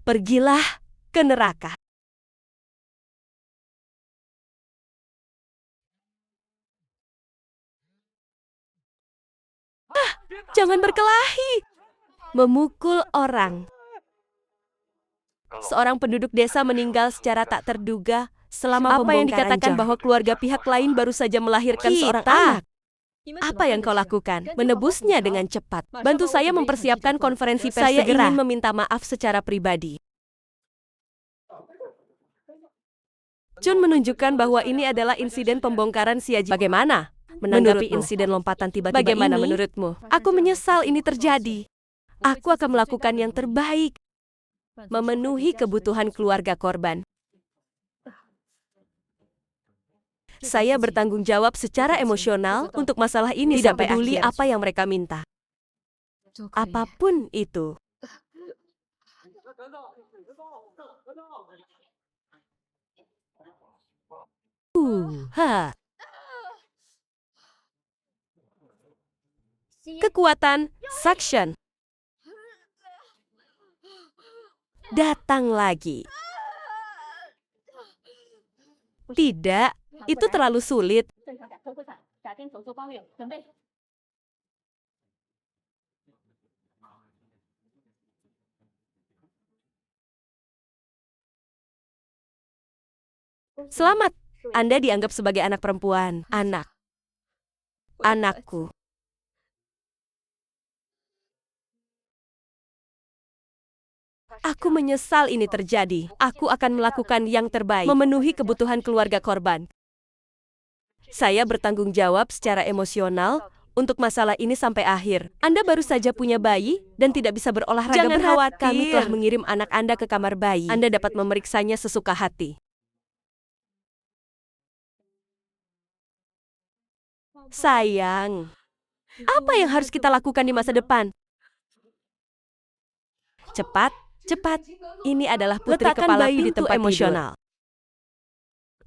Pergilah ke neraka. Jangan berkelahi. Memukul orang. Seorang penduduk desa meninggal secara tak terduga selama apa yang dikatakan bahwa keluarga pihak lain baru saja melahirkan seorang anak. Apa yang kau lakukan? Menebusnya dengan cepat. Bantu saya mempersiapkan konferensi pers segera. Saya ingin meminta maaf secara pribadi. Chun menunjukkan bahwa ini adalah insiden pembongkaran Siaji. Bagaimana menanggapi insiden lompatan tiba-tiba ini? Bagaimana menurutmu? Aku menyesal ini terjadi. Aku akan melakukan yang terbaik. Memenuhi kebutuhan keluarga korban. Saya bertanggung jawab secara emosional untuk masalah ini. Tidak peduli apa yang mereka minta. Apapun itu. Kekuatan suction. Datang lagi. Tidak, itu terlalu sulit. Selamat, Anda dianggap sebagai anak perempuan. Anakku. Aku menyesal ini terjadi. Aku akan melakukan yang terbaik, memenuhi kebutuhan keluarga korban. Saya bertanggung jawab secara emosional untuk masalah ini sampai akhir. Anda baru saja punya bayi dan tidak bisa berolahraga. Jangan khawatir. Kami telah mengirim anak Anda ke kamar bayi. Anda dapat memeriksanya sesuka hati. Sayang, apa yang harus kita lakukan di masa depan? Cepat. Ini adalah putri kepala api di tempat emosional.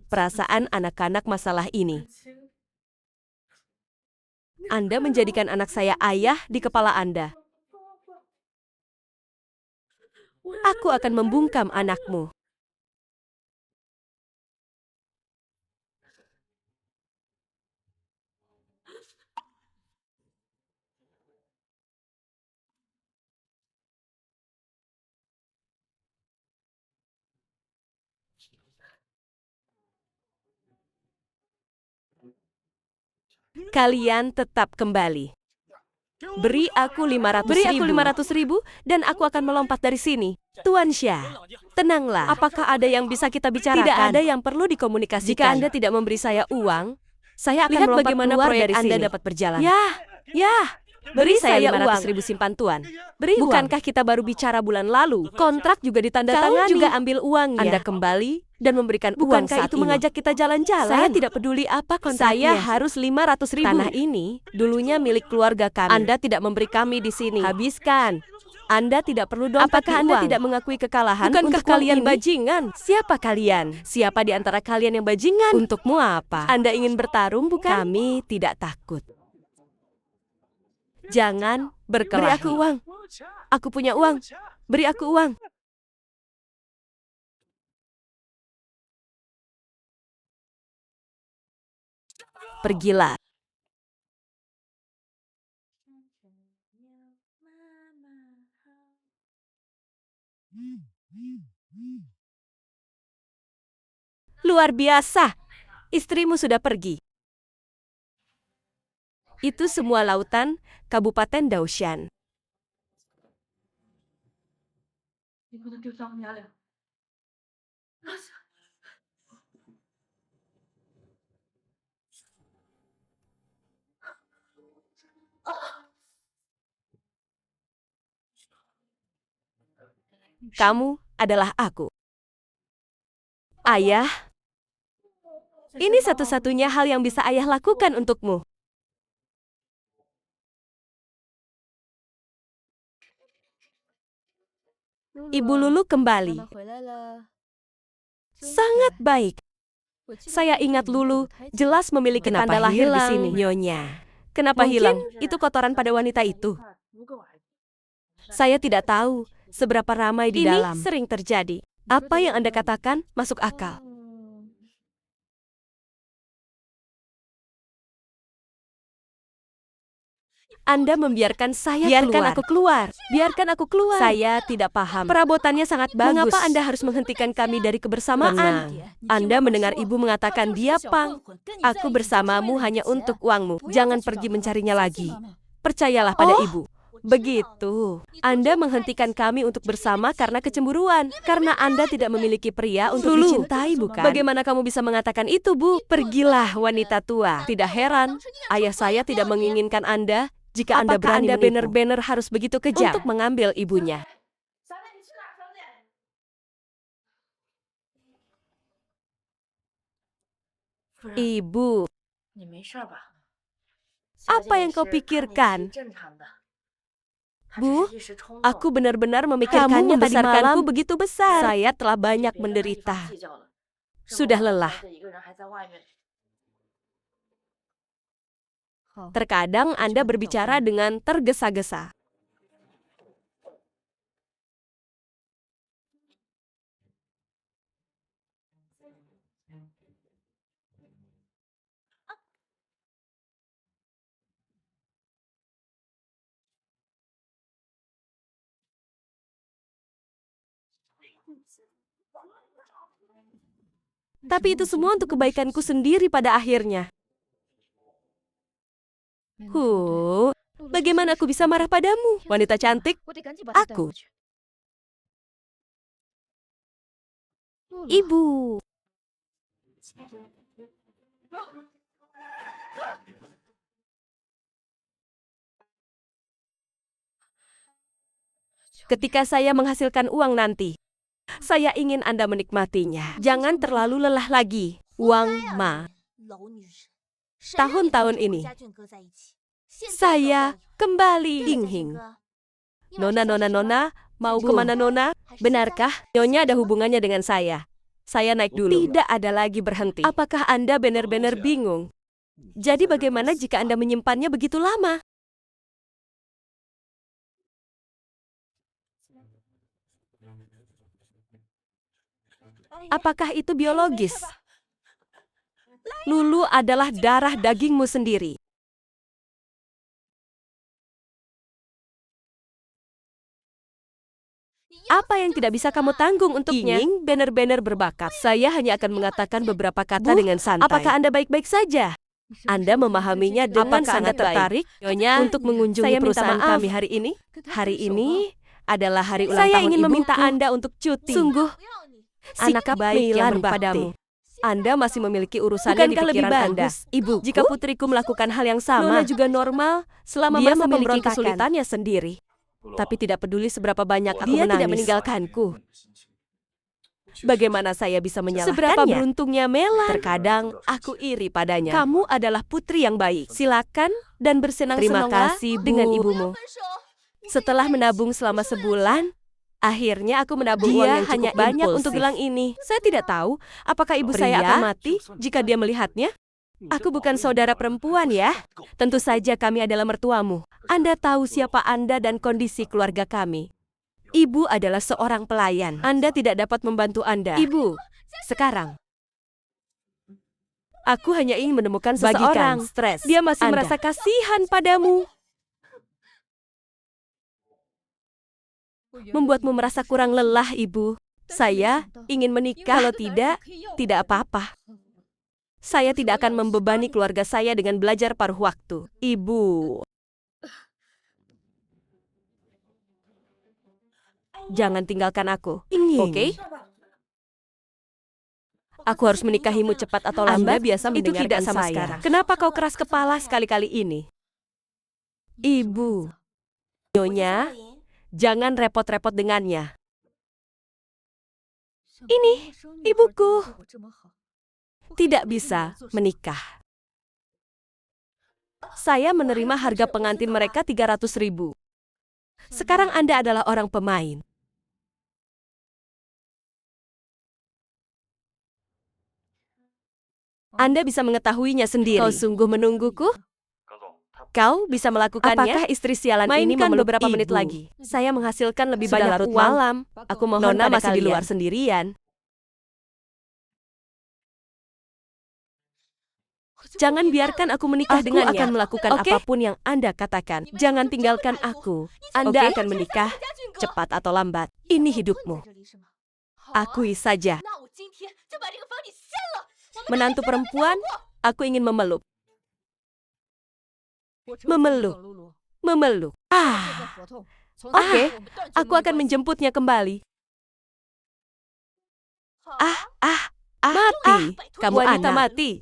Perasaan anak-anak masalah ini. Anda menjadikan anak saya ayah di kepala Anda. Aku akan membungkam anakmu. Kalian tetap kembali. Beri aku 500.000 dan aku akan melompat dari sini. Tuan Xia, tenanglah. Apakah ada yang bisa kita bicarakan? Tidak ada yang perlu dikomunikasikan. Jika Anda tidak memberi saya uang, saya akan melompat bagaimana keluar dari sini. Anda dapat berjalan. Ya. Beri saya 500.000 simpan Tuan. Bukankah kita baru bicara bulan lalu? Kontrak juga ditandatangani. Kau juga ambil uangnya. Anda kembali dan memberikan uang saat itu mengajak kita jalan-jalan. Saya tidak peduli apa kontraknya. Saya harus 500.000. Tanah ini dulunya milik keluarga kami. Anda tidak memberi kami di sini. Habiskan. Anda tidak perlu dompet. Apakah Anda tidak mengakui kekalahan? Bukankah kalian bajingan? Siapa kalian? Siapa di antara kalian yang bajingan? Untukmu apa? Anda ingin bertarung, bukan? Kami tidak takut. Jangan berkelahi. Beri aku uang. Aku punya uang. Beri aku uang. Pergilah. Luar biasa. Istrimu sudah pergi. Itu semua lautan Kabupaten Daoshan. Kamu adalah aku. Ayah, ini satu-satunya hal yang bisa ayah lakukan untukmu. Ibu Lulu kembali. Sangat baik. Saya ingat Lulu jelas memiliki tanda lahir di sini. Nyonya, kenapa hilang? Itu kotoran pada wanita itu. Saya tidak tahu. Seberapa ramai di dalam. Ini sering terjadi. Apa yang Anda katakan masuk akal. Anda membiarkan saya keluar. Biarkan aku keluar. Biarkan aku keluar. Saya tidak paham. Perabotannya sangat bagus. Mengapa Anda harus menghentikan kami dari kebersamaan? Tenang. Anda mendengar ibu mengatakan dia pang. Aku bersamamu hanya untuk uangmu. Jangan pergi mencarinya lagi. Percayalah pada ibu. Begitu. Anda menghentikan kami untuk bersama karena kecemburuan. Karena Anda tidak memiliki pria untuk dicintai, bukan? Bagaimana kamu bisa mengatakan itu, Bu? Pergilah, wanita tua. Tidak heran, ayah saya tidak menginginkan Anda jika Anda berani menipu. Anda benar-benar harus begitu kejam untuk mengambil ibunya? Ibu, apa yang kau pikirkan? Bu, aku benar-benar memikirkannya tadi malam begitu besar. Saya telah banyak menderita. Sudah lelah. Terkadang Anda berbicara dengan tergesa-gesa. Tapi itu semua untuk kebaikanku sendiri pada akhirnya. Bagaimana aku bisa marah padamu, wanita cantik? Aku. Ibu. Ketika saya menghasilkan uang nanti, saya ingin Anda menikmatinya. Jangan terlalu lelah lagi. Wang Ma. Tahun-tahun ini, saya kembali. Hing-hing. Nona, mau kemana Nona? Benarkah Nyonya ada hubungannya dengan saya? Saya naik dulu. Tidak ada lagi berhenti. Apakah Anda benar-benar bingung? Jadi bagaimana jika Anda menyimpannya begitu lama? Apakah itu biologis? Lulu adalah darah dagingmu sendiri. Apa yang tidak bisa kamu tanggung untuknya? Ying benar-benar berbakat. Saya hanya akan mengatakan beberapa kata dengan santai. Apakah Anda baik-baik saja? Anda memahaminya dengan sangat tertarik Nyonya untuk mengunjungi perusahaan kami hari ini? Hari ini adalah hari ulang tahun ibuku. Saya ingin meminta Anda untuk cuti. Sungguh, anak baik yang berbakti. Anda masih memiliki urusannya di pikiran Anda. Ibu, jika putriku melakukan hal yang sama, Nona juga normal selama dia memiliki kesulitannya sendiri. Tapi tidak peduli seberapa banyak aku menangis. Dia tidak meninggalkanku. Bagaimana saya bisa menyalahkannya? Seberapa beruntungnya Melan. Terkadang aku iri padanya. Kamu adalah putri yang baik. Silakan dan bersenang-senanglah. Terima kasih, Bu. Dengan ibumu. Setelah menabung selama sebulan, akhirnya aku menabung uang yang cukup banyak untuk gelang ini. Saya tidak tahu apakah ibu saya akan mati jika dia melihatnya. Aku bukan saudara perempuan ya. Tentu saja kami adalah mertuamu. Anda tahu siapa Anda dan kondisi keluarga kami. Ibu adalah seorang pelayan. Anda tidak dapat membantu Anda. Ibu, sekarang. Aku hanya ingin menemukan seseorang. Stres. Dia masih merasa kasihan padamu. Membuatmu merasa kurang lelah, Ibu. Saya ingin menikah. Kalau tidak, tidak apa-apa. Saya tidak akan membebani keluarga saya dengan belajar paruh waktu. Ibu. Jangan tinggalkan aku. Oke? Aku harus menikahimu cepat atau lambat. Anda biasa itu tidak sama sekarang. Kenapa kau keras kepala sekali-kali ini? Ibu. Nyonya, jangan repot-repot dengannya. Ini, ibuku. Tidak bisa menikah. Saya menerima harga pengantin mereka 300.000. Sekarang Anda adalah orang pemain. Anda bisa mengetahuinya sendiri. Kau sungguh menungguku? Kau bisa melakukannya? Apakah istri sialan ini memeluk beberapa menit lagi? Saya menghasilkan lebih banyak larut uang. Malam. Aku mohon Nona masih di luar sendirian. Jangan biarkan aku menikah dengannya. Aku akan melakukan apapun yang Anda katakan. Jangan tinggalkan aku. Anda akan menikah, cepat atau lambat. Ini hidupmu. Akui saja. Menantu perempuan, aku ingin memeluk. Memeluk. Oke, aku akan menjemputnya kembali. Mati. Kamu wanita mati.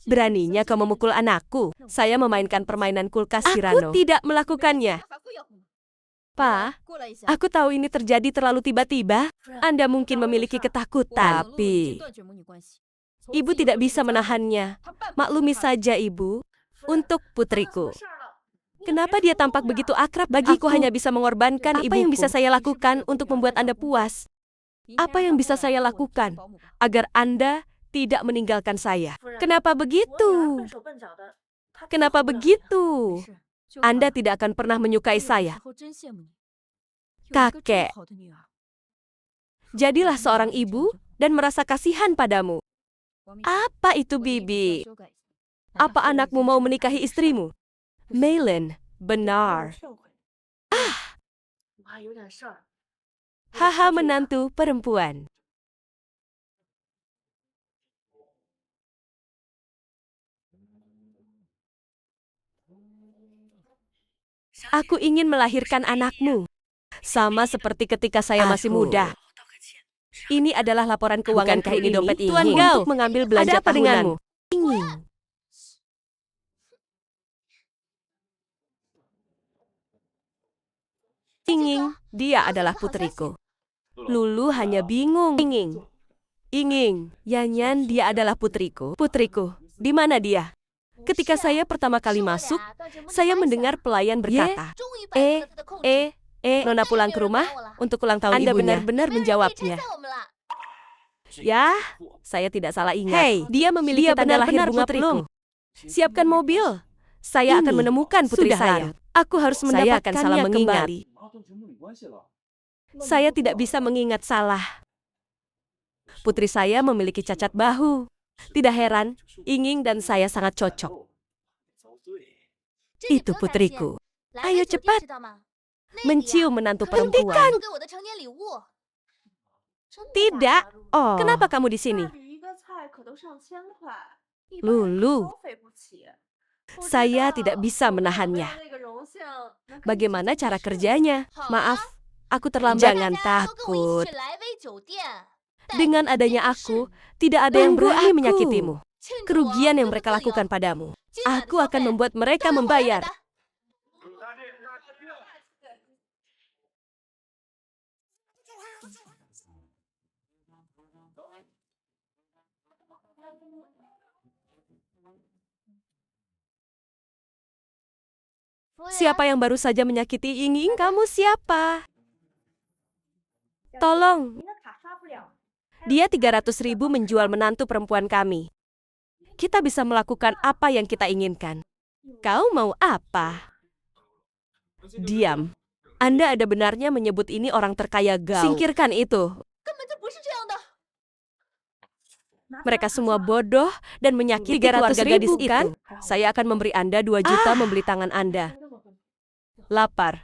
Beraninya kau memukul anakku. Saya memainkan permainan kulkas Cyrano. Aku tidak melakukannya. Pa, aku tahu ini terjadi terlalu tiba-tiba. Anda mungkin memiliki ketakutan, tapi Ibu tidak bisa menahannya. Maklumi saja, Ibu. Untuk putriku. Kenapa dia tampak begitu akrab? Bagiku hanya bisa mengorbankan ibuku. Apa yang bisa saya lakukan untuk membuat Anda puas? Apa yang bisa saya lakukan agar Anda tidak meninggalkan saya? Kenapa begitu? Kenapa begitu? Anda tidak akan pernah menyukai saya. Kakek. Jadilah seorang ibu dan merasa kasihan padamu. Apa itu, Bibi? Apa anakmu mau menikahi istrimu? Meilin, benar. Haha, menantu perempuan. Aku ingin melahirkan anakmu. Sama seperti ketika saya masih muda. Ini adalah laporan keuangan kali ini, dompet Tuan Gao, untuk mengambil belanja apa denganmu? Inging, dia adalah putriku. Lulu hanya bingung. Inging, Yanyan, dia adalah putriku. Putriku, di mana dia? Ketika saya pertama kali masuk, saya mendengar pelayan berkata, Nona pulang ke rumah untuk ulang tahun ibunya. Anda benar-benar menjawabnya. Ya, saya tidak salah ingat. Hei, dia memiliki tanda lahir bunga putriku. Siapkan mobil. Saya akan menemukan putri saya. Aku harus mendapatkannya kembali. Saya tidak bisa mengingat salah. Putri saya memiliki cacat bahu. Tidak heran, Inging dan saya sangat cocok. Itu putriku. Ayo cepat. Mencium menantu perempuan. Hentikan! Tidak. Oh, kenapa kamu di sini? Lulu. Saya tidak bisa menahannya. Bagaimana cara kerjanya? Maaf, aku terlambat. Jangan takut. Dengan adanya aku, tidak ada yang berani menyakitimu. Kerugian yang mereka lakukan padamu, aku akan membuat mereka membayar. Siapa yang baru saja menyakiti Inging? Kamu siapa? Tolong. Dia 300.000 menjual menantu perempuan kami. Kita bisa melakukan apa yang kita inginkan. Kau mau apa? Diam. Anda ada benarnya menyebut ini orang terkaya Gao. Singkirkan itu. Mereka semua bodoh dan menyakiti keluarga gadis itu. Saya akan memberi Anda 2 juta membeli tangan Anda. Lapar.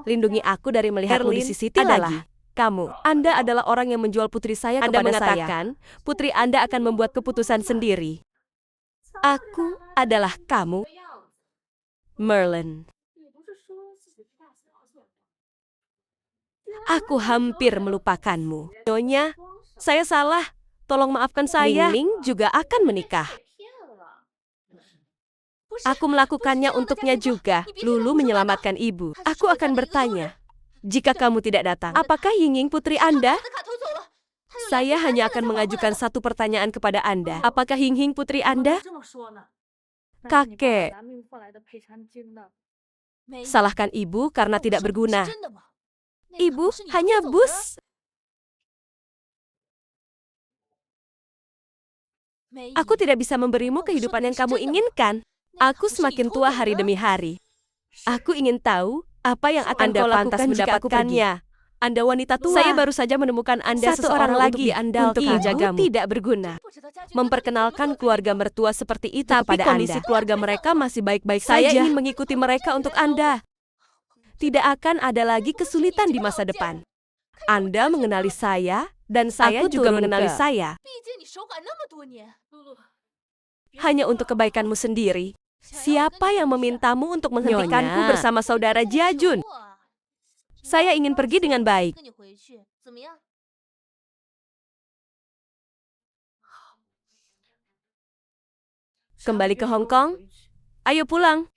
Lindungi aku dari melihatmu di CCTV lagi. Kamu, Anda adalah orang yang menjual putri saya kepada saya. Anda mengatakan, putri Anda akan membuat keputusan sendiri. Aku adalah kamu, Merlin. Aku hampir melupakanmu. Nyonya, saya salah. Tolong maafkan saya. Ning juga akan menikah. Aku melakukannya untuknya juga. Lulu menyelamatkan ibu. Aku akan bertanya, jika kamu tidak datang, apakah Yinging putri Anda? Saya hanya akan mengajukan satu pertanyaan kepada Anda. Apakah Yinging putri Anda? Kakek. Salahkan ibu karena tidak berguna. Ibu hanya bus. Aku tidak bisa memberimu kehidupan yang kamu inginkan. Aku semakin tua hari demi hari. Aku ingin tahu apa yang akan Anda pantas mendapatkannya. Anda wanita tua. Saya baru saja menemukan Anda seseorang lagi untuk menjagamu. Tidak berguna. Memperkenalkan keluarga mertua seperti itu kepada kondisi Anda. Keluarga mereka masih baik-baik saja. Saya ingin mengikuti mereka untuk Anda. Tidak akan ada lagi kesulitan di masa depan. Anda mengenali saya, dan saya juga mengenali saya. Hanya untuk kebaikanmu sendiri. Siapa yang memintamu untuk menghentikanku bersama saudara Jiajun? Saya ingin pergi dengan baik. Kembali ke Hong Kong? Ayo pulang.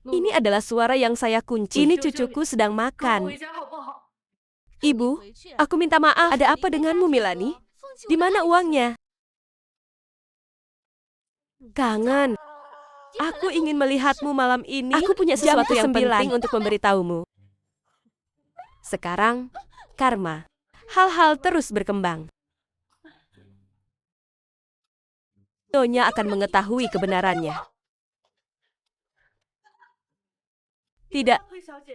Ini adalah suara yang saya kunci. Ini cucuku sedang makan. Ibu, aku minta maaf. Ada apa denganmu, Milani? Di mana uangnya? Kangen. Aku ingin melihatmu malam ini. Aku punya sesuatu yang penting untuk memberitahumu. Sekarang, karma. Hal-hal terus berkembang. Nyonya akan mengetahui kebenarannya. Tidak,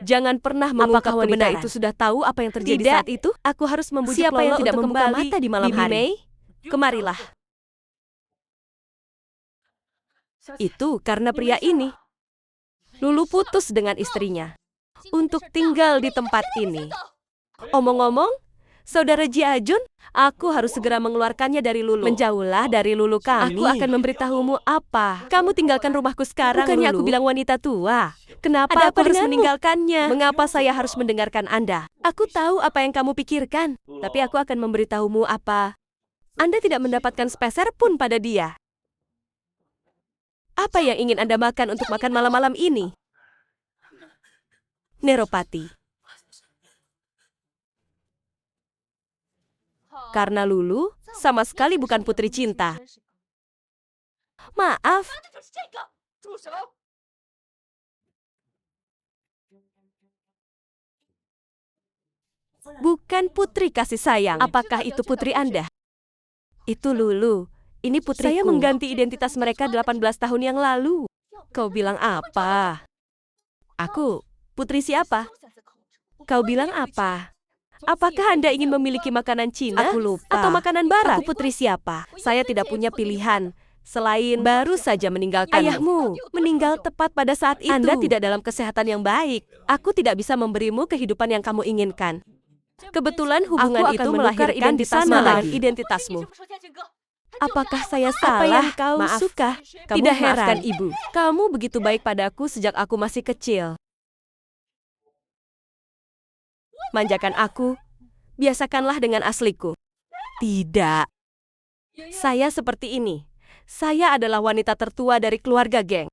jangan pernah mengungkap kebenaran. Itu sudah tahu apa yang terjadi saat itu? Aku harus membujuk siapa yang tidak membuka mata di malam hari. Kemarilah. Itu karena pria ini. Lulu putus dengan istrinya untuk tinggal di tempat ini. Omong-omong, saudara Jiajun, aku harus segera mengeluarkannya dari Lulu. Menjauhlah dari Lulu kami. Aku akan memberitahumu apa. Kamu tinggalkan rumahku sekarang, bukannya Lulu. Aku bilang wanita tua. Kenapa aku harus meninggalkannya? Mengapa saya harus mendengarkan Anda? Aku tahu apa yang kamu pikirkan, tapi aku akan memberitahumu apa. Anda tidak mendapatkan sepeser pun pada dia. Apa yang ingin Anda makan untuk makan malam-malam ini? Neropati. Karena Lulu sama sekali bukan putri cinta. Maaf. Bukan putri kasih sayang. Apakah itu putri Anda? Itu Lulu. Ini putriku. Saya mengganti identitas mereka 18 tahun yang lalu. Kau bilang apa? Aku, putri siapa? Kau bilang apa? Apakah Anda ingin memiliki makanan Cina? Aku lupa. Atau makanan Barat? Aku putri siapa? Saya tidak punya pilihan. Selain baru saja meninggalkan ayahmu. Meninggal tepat pada saat itu. Anda tidak dalam kesehatan yang baik. Aku tidak bisa memberimu kehidupan yang kamu inginkan. Kebetulan hubungan itu melahirkan identitasmu. Apakah saya salah? Apa yang kau suka? Kamu tidak heran, Ibu. Kamu begitu baik padaku sejak aku masih kecil. Manjakan aku, biasakanlah dengan asliku. Tidak. Saya seperti ini. Saya adalah wanita tertua dari keluarga geng.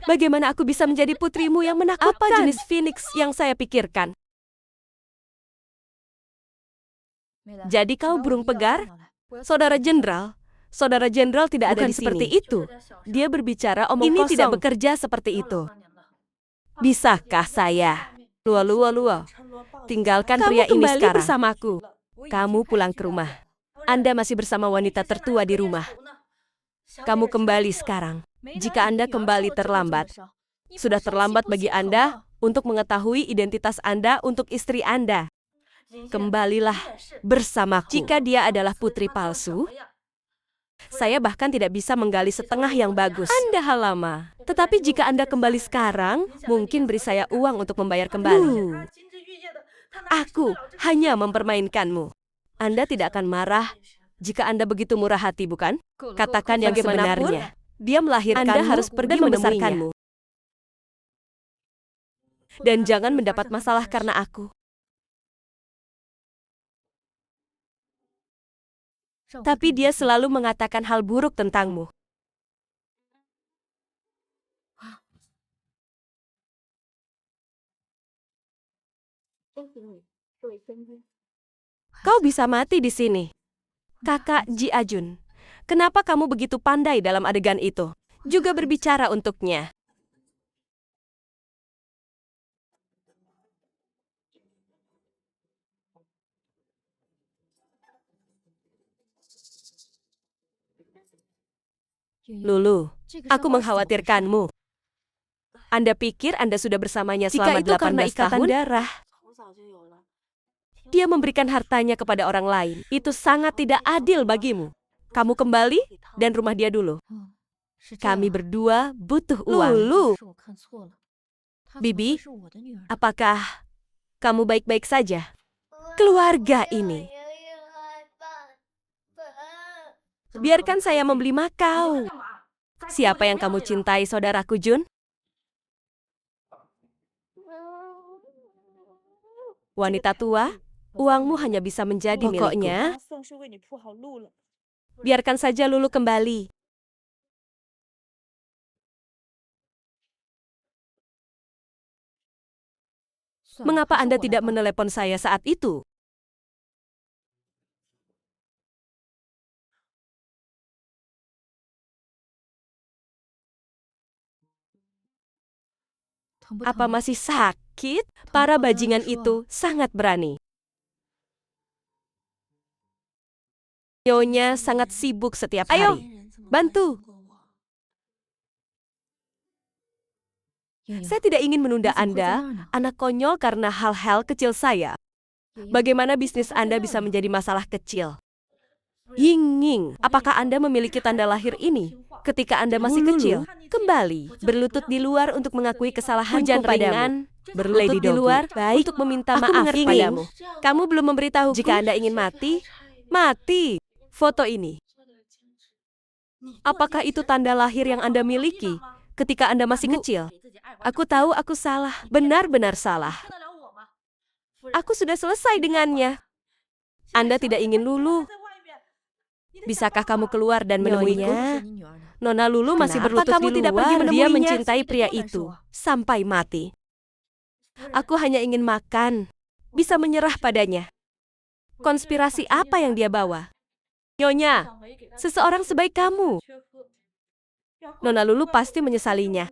Bagaimana aku bisa menjadi putrimu yang menakutkan? Apa jenis Phoenix yang saya pikirkan? Jadi kau burung pegar? Saudara Jenderal tidak ada di sini. Seperti itu. Dia berbicara omong kosong. Ini tidak bekerja seperti itu. Bisakah saya? Lua. Tinggalkan pria ini sekarang. Bersamaku. Kamu pulang ke rumah. Anda masih bersama wanita tertua di rumah. Kamu kembali sekarang. Jika Anda kembali terlambat, sudah terlambat bagi Anda untuk mengetahui identitas Anda untuk istri Anda. Kembalilah bersamaku. Jika dia adalah putri palsu, saya bahkan tidak bisa menggali setengah yang bagus. Anda hal lama. Tetapi jika Anda kembali sekarang, mungkin beri saya uang untuk membayar kembali. Aku hanya mempermainkanmu. Anda tidak akan marah jika Anda begitu murah hati, bukan? Katakan yang sebenarnya. Dia melahirkanmu, Anda harus pergi membesarkanmu. Dan jangan mendapat masalah karena aku. Tapi dia selalu mengatakan hal buruk tentangmu. Kau bisa mati di sini. Kakak Jiajun, kenapa kamu begitu pandai dalam adegan itu? Juga berbicara untuknya. Lulu, aku mengkhawatirkanmu. Anda pikir Anda sudah bersamanya selama 18 tahun? Darah. Dia memberikan hartanya kepada orang lain. Itu sangat tidak adil bagimu. Kamu kembali dan rumah dia dulu. Kami berdua butuh uang. Lulu, Bibi, apakah kamu baik-baik saja? Keluarga ini. Biarkan saya membeli Makau. Siapa yang kamu cintai, saudaraku Jun? Wanita tua, uangmu hanya bisa menjadi milikku. Pokoknya, biarkan saja Lulu kembali. Mengapa Anda tidak menelepon saya saat itu? Apa masih sakit? Para bajingan itu sangat berani. Nyonya sangat sibuk setiap hari. Ayo, bantu. Saya tidak ingin menunda Anda, anak konyol, karena hal-hal kecil saya. Bagaimana bisnis Anda bisa menjadi masalah kecil? Ying-ying, apakah Anda memiliki tanda lahir ini ketika Anda masih kecil? Kembali, berlutut di luar untuk mengakui kesalahan padamu. Berlutut di luar untuk meminta maaf padamu. Kamu belum memberitahu jika Anda ingin mati, mati. Foto ini. Apakah itu tanda lahir yang Anda miliki ketika Anda masih kecil? Aku tahu aku salah, benar-benar salah. Aku sudah selesai dengannya. Anda tidak ingin Lulu. Bisakah kamu keluar dan menemuiku? Nona Lulu masih berlutut kamu di luar. Tidak pergi menemuinya? Dia mencintai pria itu sampai mati. Aku hanya ingin makan, bisa menyerah padanya. Konspirasi apa yang dia bawa? Nyonya, seseorang sebaik kamu. Nona Lulu pasti menyesalinya.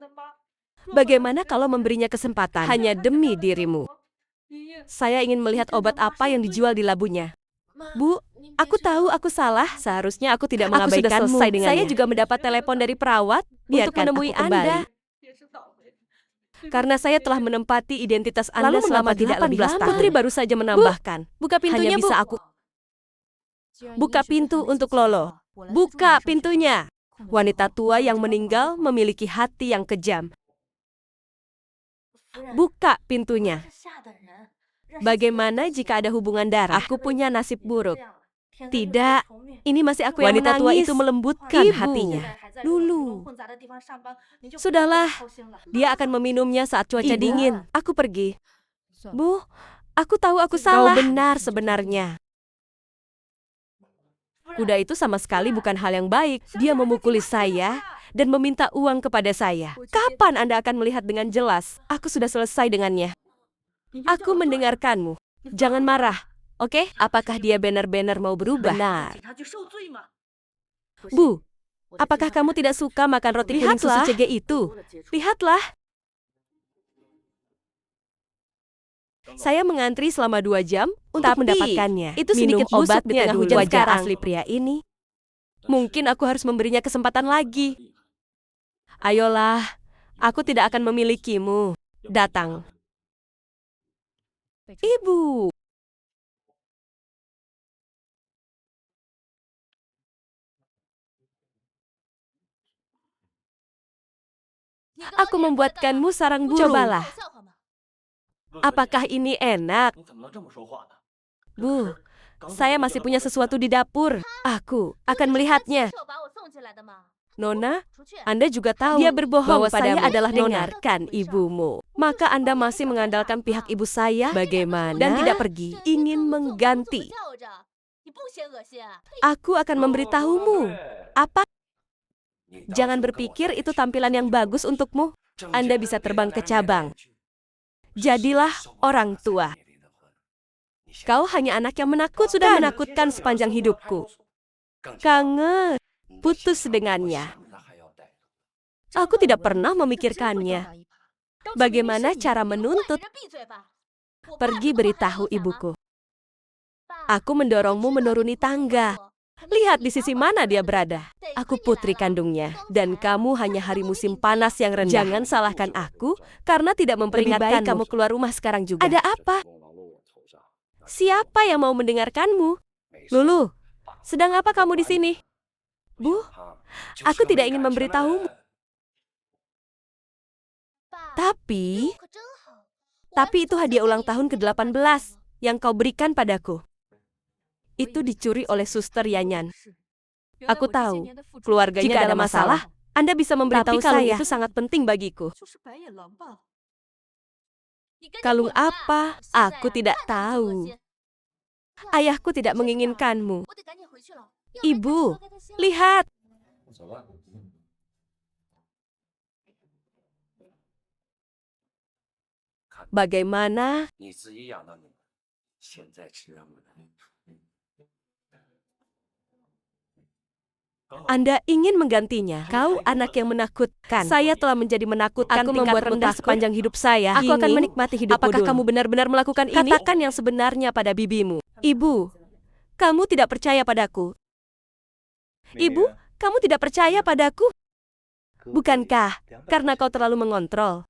Bagaimana kalau memberinya kesempatan hanya demi dirimu? Saya ingin melihat obat apa yang dijual di labunya. Bu, aku tahu aku salah. Seharusnya aku tidak mengabaikanmu. Saya juga mendapat telepon dari perawat untuk menemui Anda. Karena saya telah menempati identitas Anda selama tidak lebih lama. Putri baru saja menambahkan. Buka pintunya, Bu. Buka pintu untuk Lolo. Buka pintunya. Wanita tua yang meninggal memiliki hati yang kejam. Buka pintunya. Bagaimana jika ada hubungan darah? Aku punya nasib buruk. Tidak, ini masih aku yang menangis. Wanita tua itu melembutkan hatinya. Dulu. Sudahlah, dia akan meminumnya saat cuaca dingin. Aku pergi. Bu, aku tahu aku salah. Kau benar sebenarnya. Kuda itu sama sekali bukan hal yang baik. Dia memukuli saya dan meminta uang kepada saya. Kapan Anda akan melihat dengan jelas? Aku sudah selesai dengannya. Aku mendengarkanmu. Jangan marah, oke? Apakah dia benar-benar mau berubah? Benar. Bu, apakah kamu tidak suka makan roti kuning susu CG itu? Lihatlah. Saya mengantri selama 2 jam untuk mendapatkannya. Itu sedikit busuk di tengah hujan sekarang. Asli pria ini. Mungkin aku harus memberinya kesempatan lagi. Ayolah, aku tidak akan memilikimu. Datang. Ibu. Aku membuatkanmu sarang burung. Cobalah. Apakah ini enak? Bu, saya masih punya sesuatu di dapur. Aku akan melihatnya. Nona, Anda juga tahu dia berbohong bahwa saya adalah dengarkan ibumu. Maka Anda masih mengandalkan pihak ibu saya? Bagaimana? Dan tidak pergi, ingin mengganti. Aku akan memberitahumu. Apa? Jangan berpikir itu tampilan yang bagus untukmu. Anda bisa terbang ke cabang. Jadilah orang tua. Kau hanya anak yang menakutkan. Sudah menakutkan sepanjang hidupku. Kangen. Putus dengannya. Aku tidak pernah memikirkannya. Bagaimana cara menuntut? Pergi beritahu ibuku. Aku mendorongmu menuruni tangga. Lihat di sisi mana dia berada. Aku putri kandungnya, dan kamu hanya hari musim panas yang rendah. Jangan salahkan aku karena tidak memperingatkanmu. Lebih baik kamu keluar rumah sekarang juga. Ada apa? Siapa yang mau mendengarkanmu? Lulu, sedang apa kamu di sini? Bu, aku tidak ingin memberitahumu. Tapi itu hadiah ulang tahun ke-18 yang kau berikan padaku. Itu dicuri oleh suster Yanyan. Aku tahu, keluarganya jika ada masalah, Anda bisa memberitahu saya. Itu sangat penting bagiku. Kalung apa? Aku tidak tahu. Ayahku tidak menginginkanmu. Ibu, lihat. Bagaimana? Anda ingin menggantinya. Kau anak yang menakutkan. Saya telah menjadi menakutkan. Aku membuat rendah sepanjang hidup saya. Aku akan menikmati hidupku. Apakah kamu benar-benar melakukan ini? Katakan yang sebenarnya pada bibimu. Ibu, kamu tidak percaya padaku. Ibu, kamu tidak percaya padaku? Bukankah karena kau terlalu mengontrol?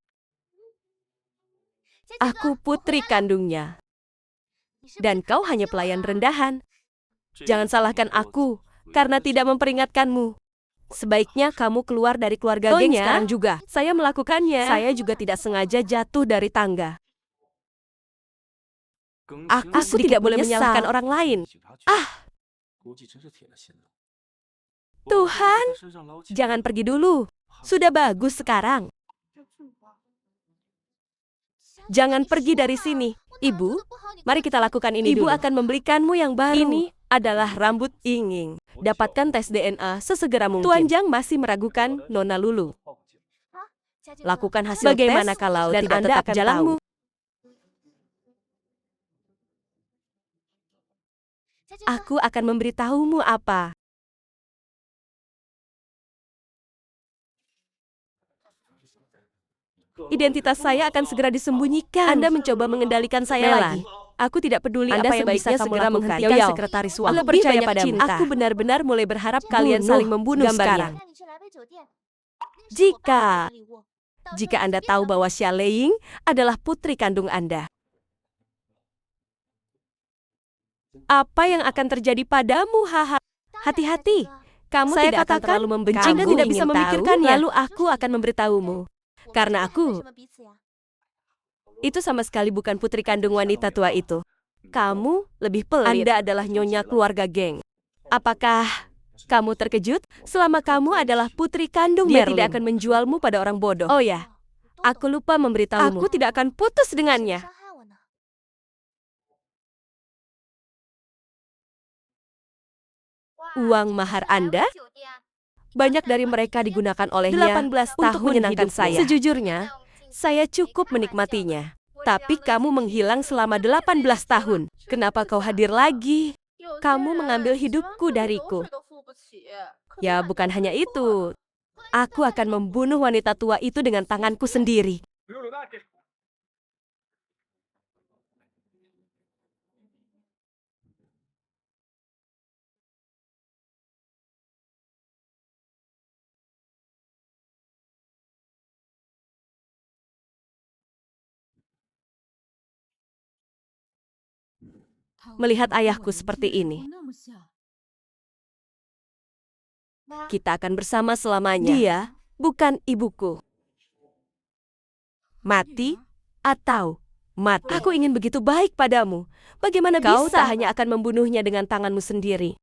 Aku putri kandungnya. Dan kau hanya pelayan rendahan. Jangan salahkan aku karena tidak memperingatkanmu. Sebaiknya kamu keluar dari keluarga geng sekarang juga. Saya melakukannya. Saya juga tidak sengaja jatuh dari tangga. Aku tidak boleh menyalahkan orang lain. Tuhan, jangan pergi dulu. Sudah bagus sekarang. Jangan pergi dari sini. Ibu, mari kita lakukan ini dulu. Ibu akan membelikanmu yang baru. Ini adalah rambut Inging. Dapatkan tes DNA sesegera mungkin. Tuan Jang masih meragukan Nona Lulu. Lakukan hasil bagaimana tes kalau dan tidak Anda tetap jalanmu. Aku akan memberitahumu apa. Identitas saya akan segera disembunyikan. Anda mencoba mengendalikan saya lagi. Aku tidak peduli Anda apa yang bisa kamu segera menghentikan sekretaris Wang. Aku percaya padamu. Aku benar-benar mulai berharap kalian saling membunuh sekarang. Jika Anda tahu bahwa Xia Leiying adalah putri kandung Anda, apa yang akan terjadi padamu? Haha. Hati-hati. Kamu tidak akan terlalu membenci. Anda tidak bisa memikirkannya. Lalu aku akan memberitahumu. Karena aku, itu sama sekali bukan putri kandung wanita tua itu. Kamu lebih pelit. Anda adalah nyonya keluarga geng. Apakah kamu terkejut? Selama kamu adalah putri kandung Merlin, dia tidak akan menjualmu pada orang bodoh. Oh ya, aku lupa memberitahumu. Aku tidak akan putus dengannya. Uang mahar Anda? Banyak dari mereka digunakan olehnya 18 tahun untuk menyenangkan saya. Sejujurnya, saya cukup menikmatinya. Tapi kamu menghilang selama 18 tahun. Kenapa kau hadir lagi? Kamu mengambil hidupku dariku. Ya, bukan hanya itu. Aku akan membunuh wanita tua itu dengan tanganku sendiri. Melihat ayahku seperti ini, kita akan bersama selamanya. Dia bukan ibuku. Mati atau mati. Aku ingin begitu baik padamu. Bagaimana kau bisa? Tak hanya akan membunuhnya dengan tanganmu sendiri.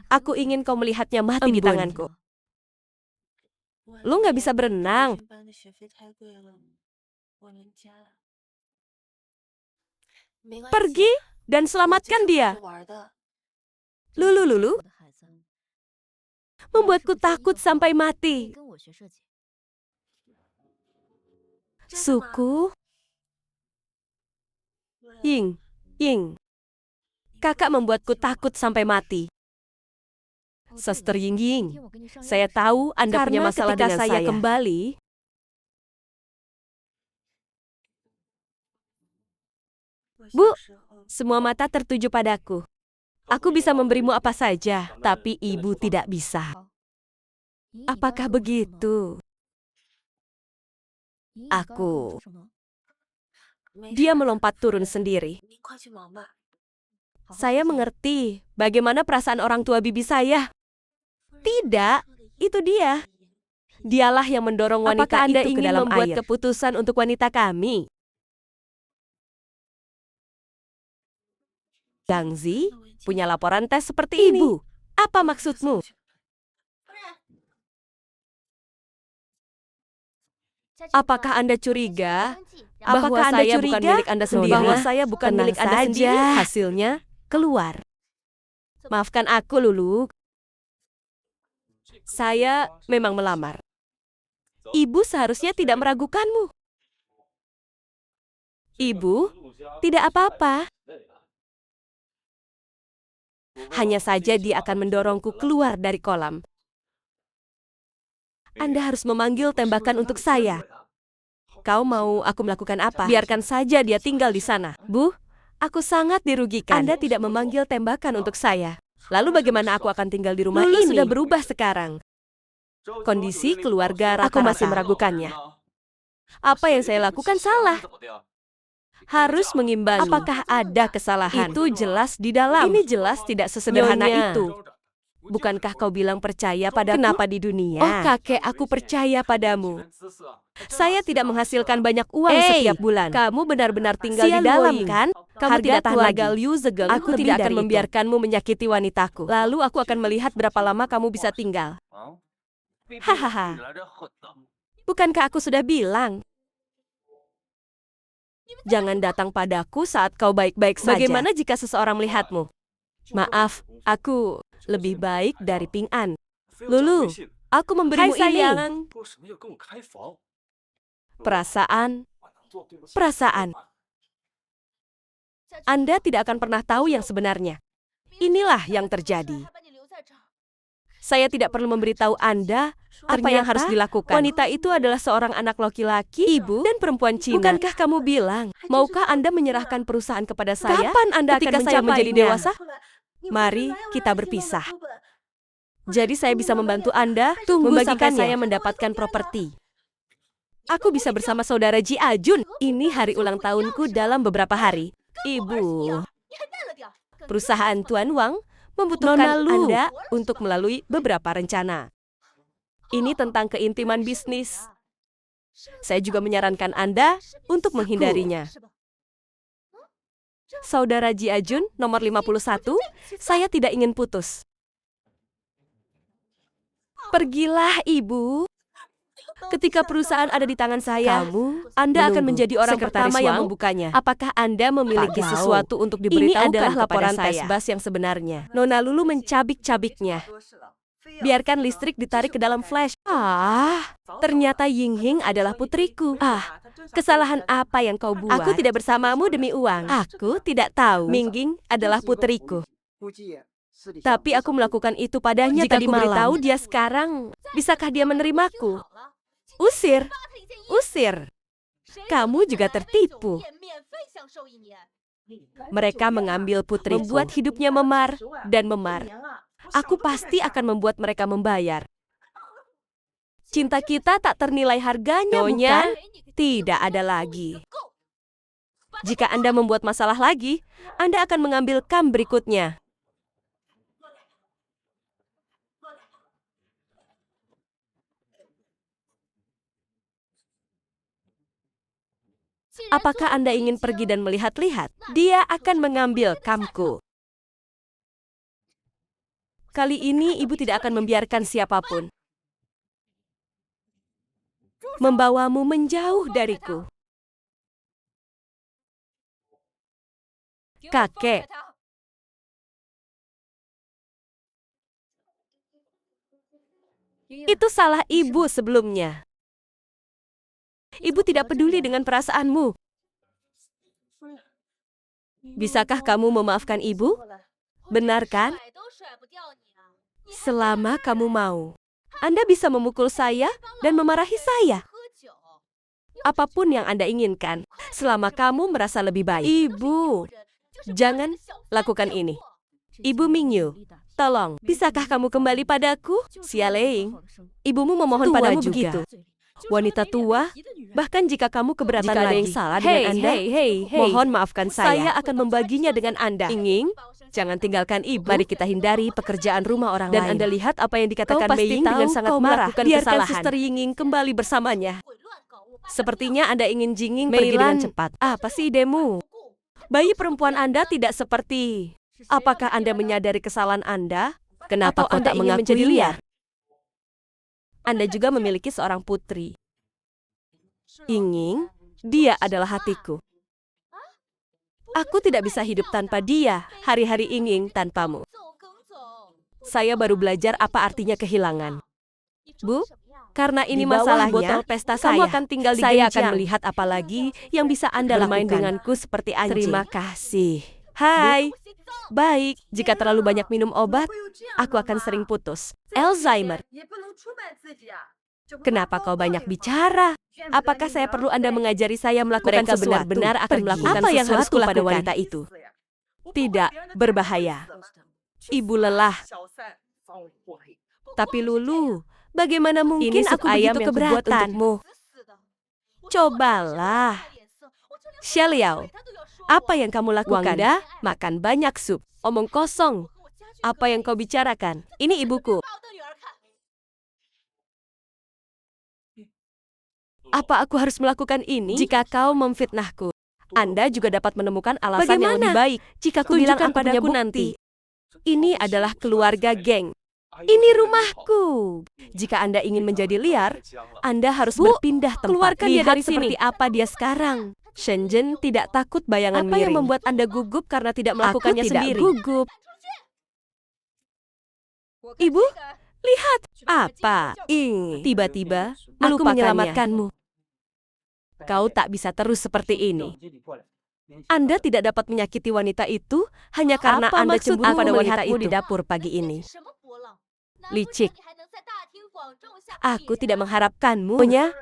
Aku ingin kau melihatnya mati di tanganku. Lu nggak bisa berenang. Pergi dan selamatkan dia. Lulu. Membuatku takut sampai mati. Suku Ying. Kakak membuatku takut sampai mati. Suster Ying, saya tahu Anda punya masalah dengan saya. Kembali, Bu, semua mata tertuju padaku. Aku bisa memberimu apa saja, tapi ibu tidak bisa. Apakah begitu? Aku. Dia melompat turun sendiri. Saya mengerti bagaimana perasaan orang tua bibi saya. Tidak, itu dia. Dialah yang mendorong wanita Apakah Anda itu ke ingin dalam membuat air. Keputusan untuk wanita kami. Gangzi punya laporan tes seperti ini. Ibu, apa maksudmu? Apakah Anda curiga bahwa Apakah Anda saya bukan curiga? milik Anda sendiri? Bahwa saya bukan Tenang milik Anda saja. sendiri? Hasilnya keluar. Maafkan aku, Lulu. Saya memang melamar. Ibu seharusnya tidak meragukanmu. Ibu, tidak apa-apa. Hanya saja dia akan mendorongku keluar dari kolam. Anda harus memanggil tembakan untuk saya. Kau mau aku melakukan apa? Biarkan saja dia tinggal di sana. Bu, aku sangat dirugikan. Anda tidak memanggil tembakan untuk saya. Lalu bagaimana aku akan tinggal di rumah ini? Sudah berubah sekarang. Kondisi keluarga rata-rata. Aku masih meragukannya. Apa yang saya lakukan salah? Harus mengimbangi. Apakah ada kesalahan? Itu jelas di dalam. Ini jelas tidak sesederhana itu. Bukankah kau bilang percaya padaku? Kenapa di dunia? Oh kakek, aku percaya padamu. Saya tidak menghasilkan banyak uang setiap bulan. Kamu benar-benar tinggal di dalam, kan? Kamu tidak tahan lagi. Aku tidak akan membiarkanmu menyakiti wanitaku. Lalu aku akan melihat berapa lama kamu bisa tinggal. Hahaha. Bukankah aku sudah bilang? Jangan datang padaku saat kau baik-baik saja. Bagaimana jika seseorang melihatmu? Maaf, aku lebih baik dari Ping An. Lulu, aku memberimu ini. Perasaan. Anda tidak akan pernah tahu yang sebenarnya. Inilah yang terjadi. Saya tidak perlu memberitahu Anda apa yang harus dilakukan. Wanita itu adalah seorang anak laki-laki, ibu, dan perempuan Cina. Bukankah kamu bilang, maukah Anda menyerahkan perusahaan kepada saya? Kapan Anda akan saya menjadi dewasa? Mari kita berpisah. Jadi saya bisa membantu Anda membagikan saya mendapatkan properti. Aku bisa bersama saudara Ji Ajun. Ini hari ulang tahunku dalam beberapa hari. Ibu, perusahaan Tuan Wang membutuhkan Anda untuk melalui beberapa rencana. Ini tentang keintiman bisnis. Saya juga menyarankan Anda untuk menghindarinya. Saudara Ji Ajun, nomor 51, saya tidak ingin putus. Pergilah, Ibu. Ketika perusahaan ada di tangan saya, Anda akan menjadi orang pertama yang membukanya. Apakah Anda memiliki sesuatu untuk diberitahukan? Ini adalah laporan tes bas yang sebenarnya. Nona Lulu mencabik-cabiknya. Biarkan listrik ditarik ke dalam flash. Ternyata Yinghing adalah putriku. Kesalahan apa yang kau buat? Aku tidak bersamamu demi uang. Aku tidak tahu. Mingging adalah putriku. Tapi aku melakukan itu padanya tadi malam. Jika aku beritahu dia sekarang, bisakah dia menerimaku? Usir. Usir. Kamu juga tertipu. Mereka mengambil putriku, membuat hidupnya memar dan memar. Aku pasti akan membuat mereka membayar. Cinta kita tak ternilai harganya, bukan? Tidak ada lagi. Jika Anda membuat masalah lagi, Anda akan mengambil kam berikutnya. Apakah Anda ingin pergi dan melihat-lihat? Dia akan mengambil kamku. Kali ini ibu tidak akan membiarkan siapapun membawamu menjauh dariku. Kakek. Itu salah ibu sebelumnya. Ibu tidak peduli dengan perasaanmu. Bisakah kamu memaafkan ibu? Benar kan? Selama kamu mau. Anda bisa memukul saya dan memarahi saya. apapun yang Anda inginkan, selama kamu merasa lebih baik. Ibu, jangan lakukan ini. Ibu Mingyu, tolong, bisakah kamu kembali padaku? Xialing, ibumu memohon padamu begitu. Wanita tua, bahkan jika kamu keberatan Jika ada lagi, yang salah dengan Anda, mohon maafkan saya. saya akan membaginya dengan Anda. Inging, jangan tinggalkan ibu. Mari kita hindari pekerjaan rumah orang Dan lain. Anda lihat apa yang Kau dikatakan pasti Mei Ying tahu dengan sangat kau marah. melakukan Biarkan kesalahan. Suster Yinging kembali bersamanya. Sepertinya Anda ingin Jinging Mei pergi dengan Lan, cepat. Apa sih idemu? Bayi perempuan Anda tidak seperti. Apakah Anda menyadari kesalahan Anda? Kenapa Atau kau Anda tak ingin menjadi mengakuinya? liar? Anda juga memiliki seorang putri. Inging, dia adalah hatiku. Aku tidak bisa hidup tanpa dia, hari-hari Inging tanpamu. Saya baru belajar apa artinya kehilangan. Bu, karena ini Di bawah masalahnya, botol pesta kamu saya. akan tinggal di Saya Genjiang. akan melihat apa lagi yang bisa Anda Bermain lakukan. denganku seperti anjing. Terima kasih. Hai. Baik, jika terlalu banyak minum obat, aku akan sering putus. Alzheimer. Kenapa kau banyak bicara? Apakah saya perlu Anda mengajari saya melakukan Mereka sesuatu? benar-benar akan Pergi. melakukan Apa yang harus sesuatu pada kulakukan? wanita itu. Tidak, berbahaya. Ibu lelah. Tapi Lulu, bagaimana mungkin Ini sup aku ayam begitu yang kubuat keberatan? untukmu. Cobalah. Xiaoliao, apa yang kamu lakukan? Wangda, Makan banyak sup. Omong kosong. Apa yang kau bicarakan? Ini ibuku. Apa aku harus melakukan ini? Jika kau memfitnahku, Anda juga dapat menemukan alasan yang lebih baik. Jika aku bilang Tunjukkan aku punya padaku bukti. Ini adalah keluarga geng. Ini rumahku. Jika Anda ingin menjadi liar, Anda harus Bu, berpindah tempat. keluarkan dia Lihat dari sini. seperti apa dia sekarang. Shenzhen tidak takut bayangan Apa yang miring. membuat Anda gugup karena tidak melakukannya Aku tidak sendiri? gugup. Ibu, lihat. Apa? Tiba-tiba, aku Melupakannya. menyelamatkanmu. Kau tak bisa terus seperti ini. Anda tidak dapat menyakiti wanita itu hanya karena Apa Anda maksud cemburu pada aku wanita melihatmu itu. di dapur pagi ini. Licik. Aku tidak mengharapkanmu. Punya,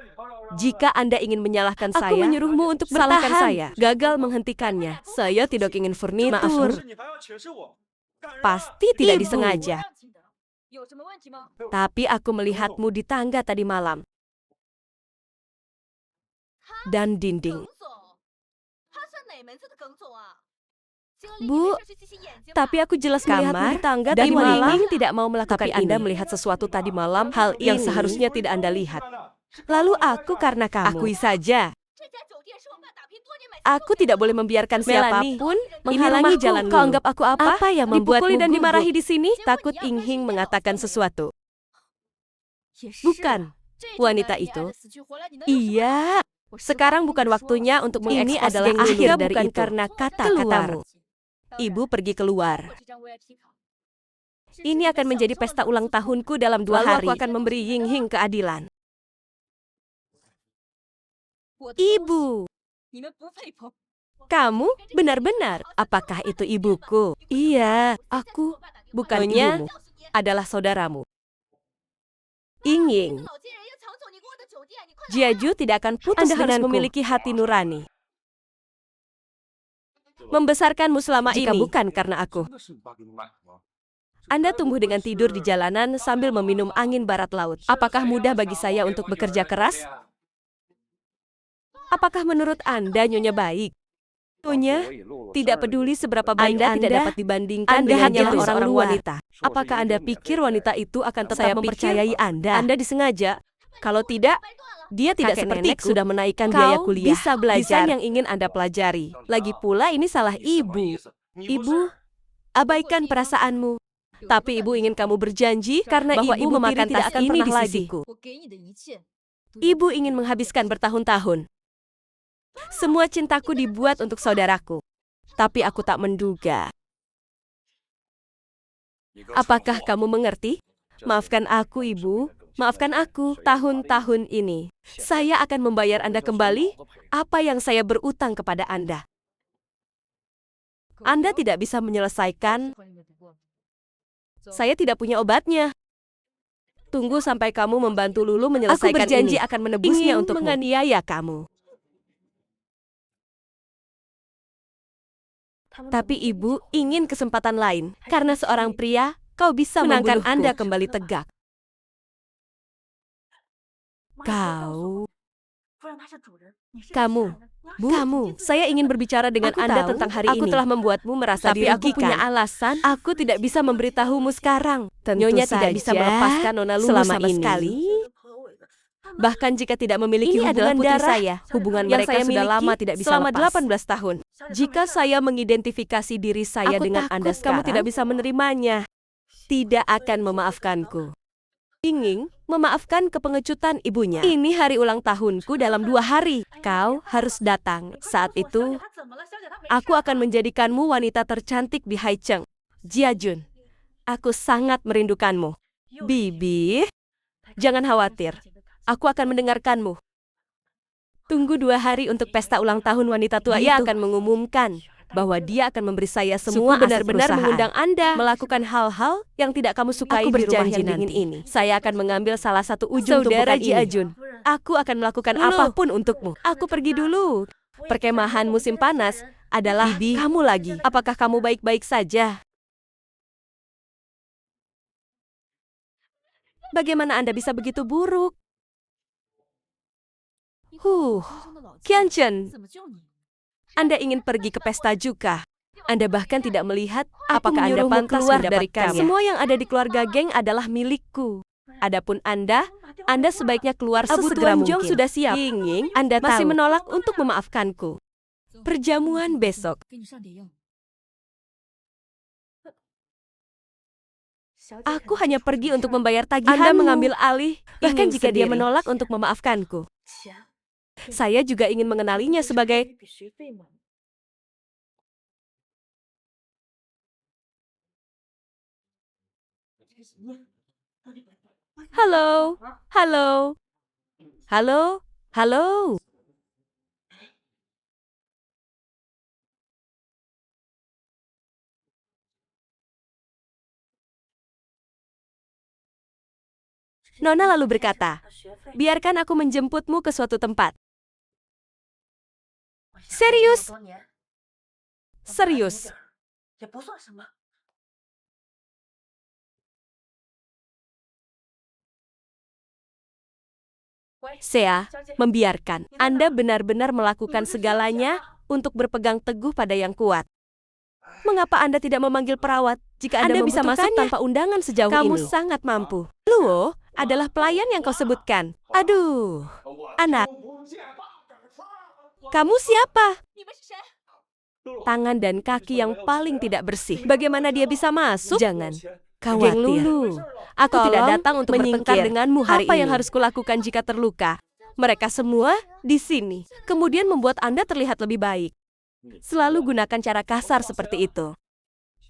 jika Anda ingin menyalahkan Aku saya, menyuruhmu untuk salahkan bertahan. saya. Gagal menghentikannya. Saya tidak ingin furnitur. Pasti tidak Ibu. disengaja. Tapi aku melihatmu di tangga tadi malam. Dan dinding. Bu, tapi aku jelas melihatmu di tangga dan tadi malam. Yinging tidak mau melakukan Tapi ini. Anda melihat sesuatu tadi malam, hal yang ini. seharusnya tidak Anda lihat. Lalu aku karena kamu. Akui saja. Aku tidak boleh membiarkan Melanie, siapapun ini menghalangi rumahku. jalan Kau Lulu. anggap aku apa? Apa yang membuatmu Dipukuli dan gugup? dimarahi di sini? Takut Inghing mengatakan sesuatu. Bukan. Wanita itu. Iya. Sekarang bukan waktunya untuk Ini mengekspos adalah geng akhir Lulu. dari Bukan itu. karena kata-katamu. Ibu pergi keluar. Ini akan menjadi pesta ulang tahunku dalam 2 Lalu hari. aku akan memberi Yinghing keadilan. Ibu, kamu benar-benar. Apakah itu ibuku? Iya, aku bukan Nyonya ibumu. Adalah saudaramu. Yinghing, Jiaju tidak akan putus Anda harus denganku. memiliki hati nurani. Membesarkanmu selama Jika ini. bukan karena aku. Anda tumbuh dengan tidur di jalanan sambil meminum angin barat laut. Apakah mudah bagi saya untuk bekerja keras? Apakah menurut Anda Nyonya baik? Nyonya, tidak peduli seberapa baik Anda tidak dapat dibandingkan Anda dengan hanyalah seorang seorang luar. wanita. Apakah Anda pikir wanita itu akan tetap Saya mempercayai pikir Anda? Anda disengaja. Kalau tidak, dia tidak Kakek sepertiku. nenekku Sudah menaikkan Kau biaya kuliah. bisa belajar. Desain yang ingin Anda pelajari. Lagi pula ini salah ibu. Ibu, abaikan perasaanmu. Tapi ibu ingin kamu berjanji karena Bahwa ibu ibu memakan tiri tidak tas akan ini pernah di lagi. sisiku. Ibu ingin menghabiskan bertahun-tahun. Semua cintaku dibuat untuk saudaraku. Tapi aku tak menduga. Apakah kamu mengerti? Maafkan aku, Ibu. Maafkan aku, tahun-tahun ini. Saya akan membayar Anda kembali apa yang saya berutang kepada Anda. Anda tidak bisa menyelesaikan. Saya tidak punya obatnya. Tunggu sampai kamu membantu Lulu menyelesaikan Aku berjanji ini. akan menebusnya Ingin untukmu. menganiaya kamu. Tapi ibu ingin kesempatan lain. Karena seorang pria, kau bisa menangkan membunuhku. Anda kembali tegak. Kau, kamu, kamu, saya ingin berbicara dengan Aku Anda tahu, tentang hari aku ini. telah membuatmu merasa Tapi aku dirugikan. punya alasan. Aku tidak bisa memberitahumu sekarang. Tentu Nyonya tidak bisa saja, melepaskan Nona Lulu selama sama ini. sekali. Bahkan jika tidak memiliki Ini hubungan adalah putri darah, saya. hubungan Yang mereka saya sudah miliki lama tidak bisa selama lepas. 18 tahun. Jika saya mengidentifikasi diri saya Aku dengan takut Anda kamu sekarang, tidak bisa menerimanya. Tidak akan memaafkanku. Ingin memaafkan kepengecutan ibunya. Ini hari ulang tahunku dalam 2 hari. Kau harus datang. Saat itu, aku akan menjadikanmu wanita tercantik di Haicheng. Jiajun, aku sangat merindukanmu. Bibi, jangan khawatir. Aku akan mendengarkanmu. Tunggu 2 hari untuk pesta ulang tahun wanita tua Dia itu. akan mengumumkan bahwa dia akan memberi saya semua Suku benar-benar benar-benar mengundang mengundang Anda melakukan hal-hal yang tidak kamu sukai Aku di rumah berjanji yang dingin nanti. ini. Saya akan mengambil salah satu ujung Saudara tumpukan Ji ini. Ajun. Aku akan melakukan Lulu. apapun untukmu. Aku pergi dulu. Perkemahan musim panas adalah Bibi. kamu lagi. Apakah kamu baik-baik saja? Bagaimana Anda bisa begitu buruk? Qianchen, Anda ingin pergi ke pesta juga. Anda bahkan tidak melihat apakah Anda menyuruhmu pantas keluar dari mendapatkannya. kamar. Semua yang ada di keluarga geng adalah milikku. Adapun Anda sebaiknya keluar Abu sesegera Tuan mungkin. Jong sudah siap. Ying, Anda masih tahu. menolak untuk memaafkanku. Perjamuan besok. Aku hanya pergi untuk membayar tagihanmu. Anda mengambil alih, bahkan Ingin jika dia sendiri. menolak untuk memaafkanku. Saya juga ingin mengenalinya sebagai... Halo, halo, halo, halo. Nona lalu berkata, biarkan aku menjemputmu ke suatu tempat. Serius? Serius. Sea, membiarkan. Anda benar-benar melakukan segalanya untuk berpegang teguh pada yang kuat. Mengapa Anda tidak memanggil perawat jika Anda bisa masuk membutuhkannya? tanpa undangan sejauh Kamu ini? Kamu sangat mampu. Luo adalah pelayan yang kau sebutkan. Aduh, anak. Kamu siapa? Tangan dan kaki yang paling tidak bersih. Bagaimana dia bisa masuk? Jangan khawatir. Geng Lulu, Aku tidak tolong datang untuk bertengkar menyingkir. denganmu hari Apa ini. yang Harus kulakukan jika terluka? Mereka semua di sini. Kemudian membuat Anda terlihat lebih baik. Selalu gunakan cara kasar seperti itu.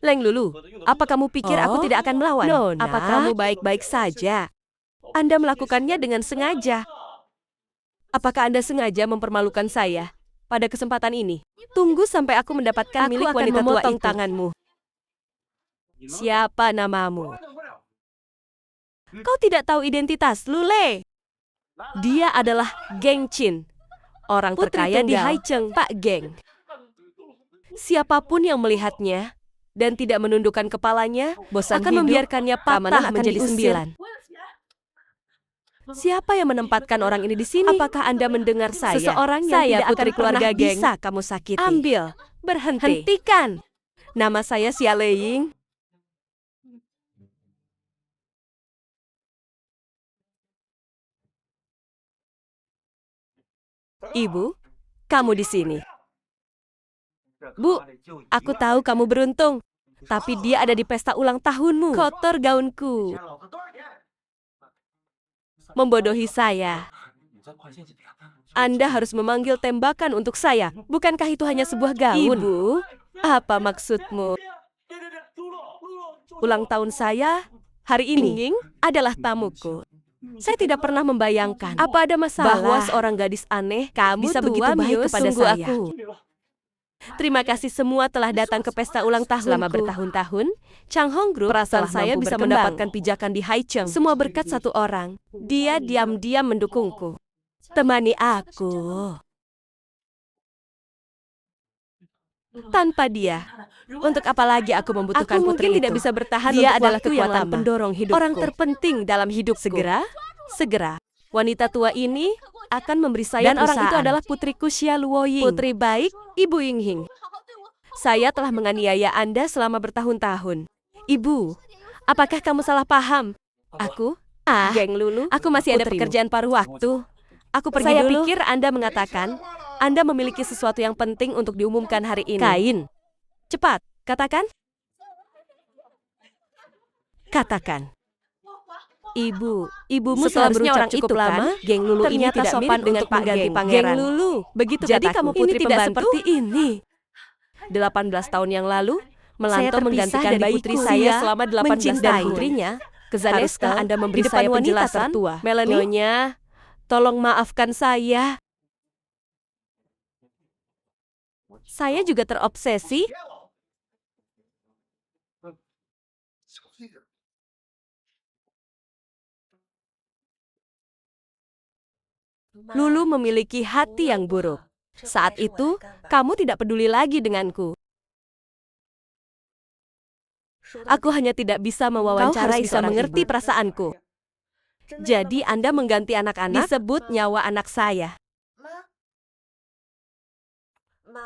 Leng Lulu, apa kamu pikir aku Oh, tidak akan melawan? Nona. Apa kamu baik-baik saja? Anda melakukannya dengan sengaja. Apakah Anda sengaja mempermalukan saya pada kesempatan ini? Tunggu sampai aku mendapatkan Aku milik akan wanita tua memotong itu. tanganmu. Siapa namamu? Kau tidak tahu identitas Lule. Dia adalah Geng Chin, orang Putri terkaya di tunggal. Haicheng, Pak Geng. Siapapun yang melihatnya dan tidak menundukkan kepalanya Bosan akan hidup, membiarkannya keamanan patah akan menjadi diusir. 9. Siapa yang menempatkan orang ini di sini? Apakah Anda mendengar saya? Seseorang yang Saya tidak putri akan keluarga pernah geng. bisa kamu sakiti. Ambil, berhenti. Hentikan. Nama saya Xia Leying. Ibu, kamu di sini. Bu, aku tahu kamu beruntung. Tapi dia ada di pesta ulang tahunmu. Kotor gaunku. Membodohi saya. Anda harus memanggil tembakan untuk saya. Bukankah itu hanya sebuah gaun? Ibu, apa maksudmu? Ulang tahun saya hari ini adalah tamuku. Saya tidak pernah membayangkan apa ada masalah bahwa seorang gadis aneh Kamu bisa tua, begitu baik Mius, kepada sungguh saya. aku. Terima kasih semua telah datang ke pesta ulang tahun. Selama bertahun-tahun, Chang Hong Group perasaan saya bisa mendapatkan pijakan di Haicheng. Semua berkat satu orang. Dia diam-diam mendukungku. Temani aku. Tanpa dia, untuk apa lagi aku membutuhkan putri itu? Tidak bisa bertahan. Dia adalah kekuatan pendorong hidupku. Orang terpenting dalam hidupku. Segera, wanita tua ini akan memberi saya perusahaan. Dan orang itu adalah putriku Xia Luoying. Putri baik, Ibu Yinghing. Saya telah menganiaya Anda selama bertahun-tahun. Ibu, apakah kamu salah paham? Aku? Geng Lulu, aku masih ada pekerjaan paruh waktu. Aku pergi dulu. Saya pikir Anda mengatakan Anda memiliki sesuatu yang penting untuk diumumkan hari ini. Kain. Cepat, katakan. Katakan. Ibumu seharusnya orang cukup lama. Geng Lulu ini tidak sopan dengan pengganti pangeran. Geng Lulu, begitu jadi kamu putri ini tidak seperti ini. 18 tahun yang lalu, Melanto menggantikan putri saya selama 18 tahun. Putrinya, haruskah Anda memberi saya penjelasan? Nyonya, tolong maafkan saya. Saya juga terobsesi. Lulu memiliki hati yang buruk. Saat itu, kamu tidak peduli lagi denganku. Aku hanya tidak bisa mewawancarai bisa mengerti perasaanku. Jadi Anda mengganti anak-anak, disebut nyawa anak saya.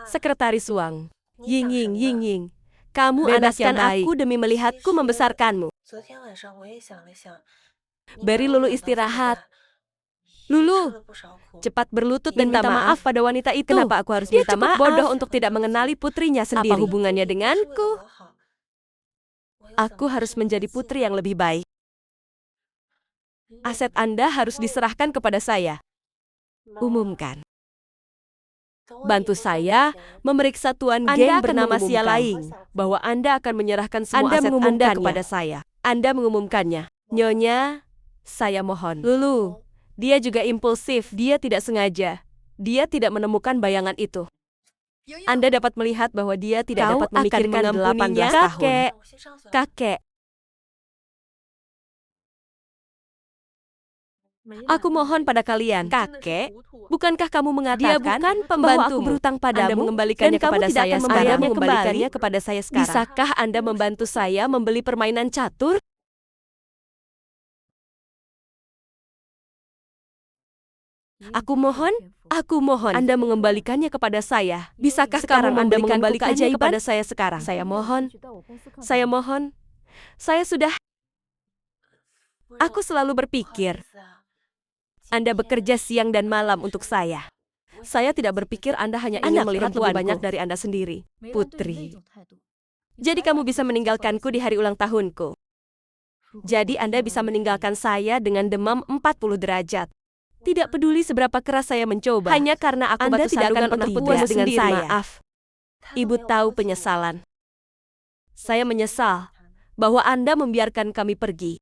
Sekretaris Wang, Ying, kamu anak yang baik. Aku demi melihatku membesarkanmu. Beri Lulu istirahat. Lulu, cepat berlutut dan minta maaf pada wanita itu. Kenapa aku harus minta maaf? Bodoh untuk tidak mengenali putrinya sendiri. Apa hubungannya denganku? Aku harus menjadi putri yang lebih baik. Aset Anda harus diserahkan kepada saya. Umumkan. Bantu saya memeriksa Tuan Geng bernama Xia Laing bahwa Anda akan menyerahkan semua aset Anda kepada saya. Anda mengumumkannya. Nyonya, saya mohon. Lulu, dia juga impulsif. Dia tidak sengaja. Dia tidak menemukan bayangan itu. Anda dapat melihat bahwa dia tidak dapat memikirkan 18 tahun. Kakek. Aku mohon pada kalian, kakek, bukankah kamu mengatakan dia bukan bahwa aku berhutang padamu Anda mengembalikannya dan kepada saya sekarang? Anda mengembalikannya kepada saya sekarang. Bisakah Anda membantu saya membeli permainan catur? Aku mohon Anda mengembalikannya kepada saya. Bisakah sekarang Anda mengembalikannya kepada saya sekarang? Saya mohon. Saya sudah... Aku selalu berpikir, Anda bekerja siang dan malam untuk saya. Saya tidak berpikir Anda hanya ingin melihat lebih banyak dari Anda sendiri. Putri. Jadi kamu bisa meninggalkanku di hari ulang tahunku. Jadi Anda bisa meninggalkan saya dengan demam 40 derajat. Tidak peduli seberapa keras saya mencoba. Hanya karena aku Anda tidak akan pernah puas dengan saya. Maaf. Ibu tahu penyesalan. Saya menyesal bahwa Anda membiarkan kami pergi.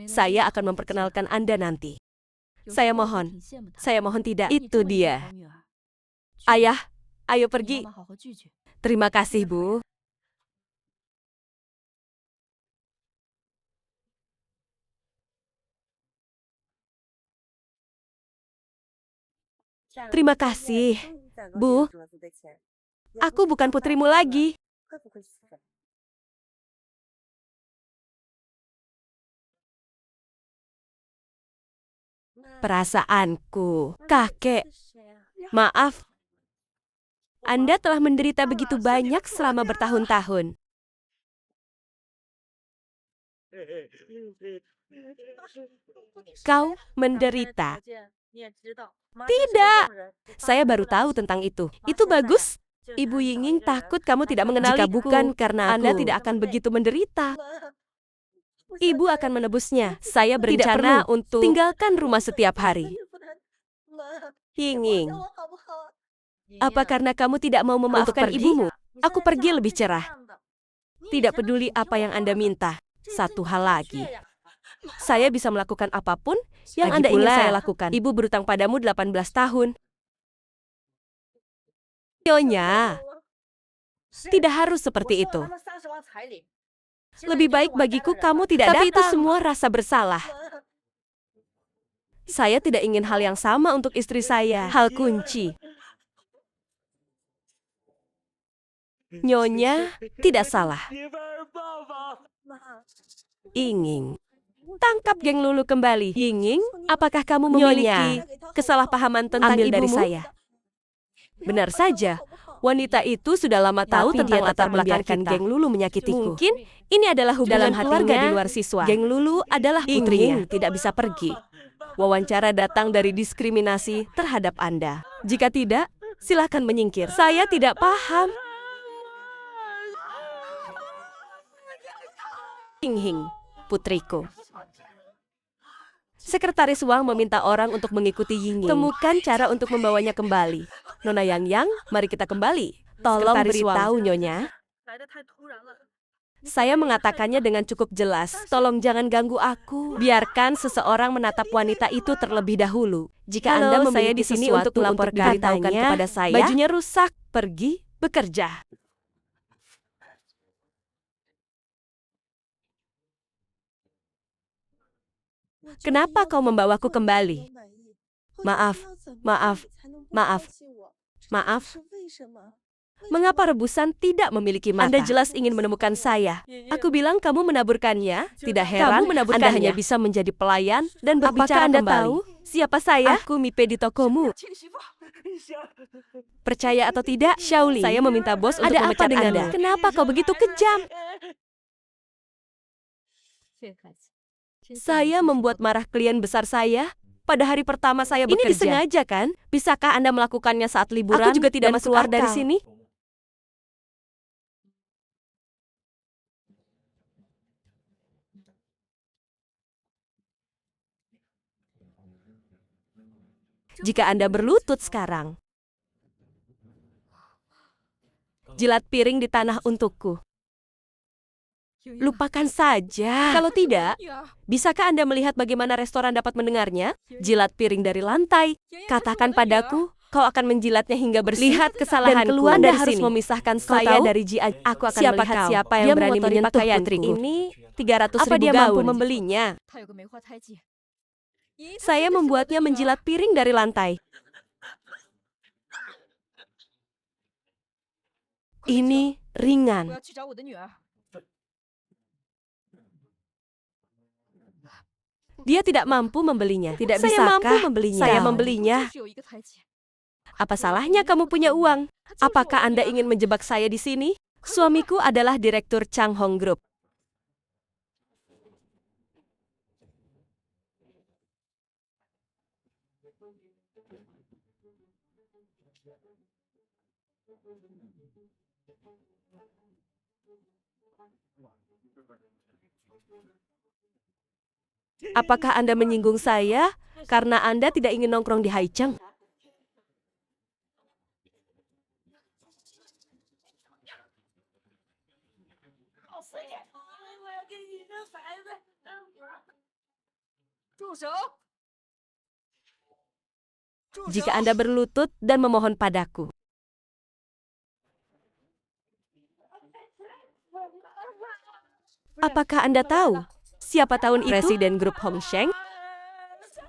Saya akan memperkenalkan Anda nanti. Saya mohon tidak. Itu dia. Ayah, ayo pergi. Terima kasih, Bu. Terima kasih, Bu. Aku bukan putrimu lagi. Perasaanku, kakek. Maaf, Anda telah menderita begitu banyak selama bertahun-tahun. Kau menderita. Tidak, saya baru tahu tentang itu. Itu bagus. Ibu Yinghing takut kamu tidak mengenaliku. Jika bukan karena Anda tidak akan begitu menderita. Ibu akan menebusnya. Saya berencana untuk tinggalkan rumah setiap hari. Yinghing, apa karena kamu tidak mau memaafkan ibumu? Aku pergi lebih cerah. Tidak peduli apa yang Anda minta. Satu hal lagi. Saya bisa melakukan apapun yang Anda ingin saya lakukan. Ibu berutang padamu 18 tahun. Nyonya, tidak harus seperti itu. Lebih baik bagiku kamu tidak datang. Tapi itu semua rasa bersalah. Saya tidak ingin hal yang sama untuk istri saya. Hal kunci. Nyonya tidak salah. Inging. Tangkap geng Lulu kembali. Yinging, apakah kamu memiliki kesalahpahaman tentang Ambil ibumu? dari saya. Benar saja. Wanita itu sudah lama tahu Tapi tentang dia latar tetap belakang membiarkan kita. geng Lulu menyakitiku. Mungkin ini adalah hubungan Dalam keluarga hatinya, di luar siswa. geng Lulu adalah Putrinya putrinya. tidak bisa pergi. Wawancara datang dari diskriminasi terhadap Anda. Jika tidak, silakan menyingkir. Saya tidak paham. Hing-hing, putriku. Sekretaris Wang meminta orang untuk mengikuti Ying-Ying. Temukan cara untuk membawanya kembali. Nona Yang-Yang, mari kita kembali. Tolong Sekretaris beritahu Nyonya. Saya mengatakannya dengan cukup jelas. Tolong jangan ganggu aku. Biarkan seseorang menatap wanita itu terlebih dahulu. Jika Halo, Anda saya memiliki di sini sesuatu untuk melaporkan. diberitahukan Katanya, kepada saya, bajunya rusak, pergi, bekerja. Kenapa kau membawaku kembali? Maaf, maaf, maaf, maaf. Mengapa rebusan tidak memiliki mata? Anda jelas ingin menemukan saya. Aku bilang kamu menaburkannya. Tidak heran, Kamu menaburkannya. Anda hanya bisa menjadi pelayan dan berbicara Apakah Anda kembali. tahu Siapa saya? Aku Mipe di tokomu. Percaya atau tidak, Shaoli, saya meminta bos untuk Ada apa memecat denganmu? Anda. Kenapa kau begitu kejam? Saya membuat marah klien besar saya pada hari pertama saya bekerja. Ini disengaja kan? Bisakah Anda melakukannya saat liburan? Aku juga tidak masuk keluar dari sini. Jika Anda berlutut sekarang, jilat piring di tanah untukku. Lupakan saja. Kalau tidak, bisakah Anda melihat bagaimana restoran dapat mendengarnya? Jilat piring dari lantai. Katakan padaku, kau akan menjilatnya hingga bersih. Lihat kesalahanku. Dan keluar Anda dari harus sini. memisahkan Kau saya tahu? dari Jia. Aku akan Siapa melihat kau? siapa yang Dia berani mengotori menyentuh pakaianku. putriku. Ini 300 Apa ribu dia gaun. mampu Membelinya? Saya membuatnya menjilat piring dari lantai. Ini ringan. Dia tidak mampu membelinya. Tidak Saya bisakah mampu membelinya. Saya membelinya. Apa salahnya kamu punya uang? Apakah Anda ingin menjebak saya di sini? Suamiku adalah direktur Chang Hong Group. Apakah Anda menyinggung saya karena Anda tidak ingin nongkrong di Haicheng? Jika Anda berlutut dan memohon padaku. Apakah Anda tahu siapa tahun itu? Presiden grup Hong Sheng?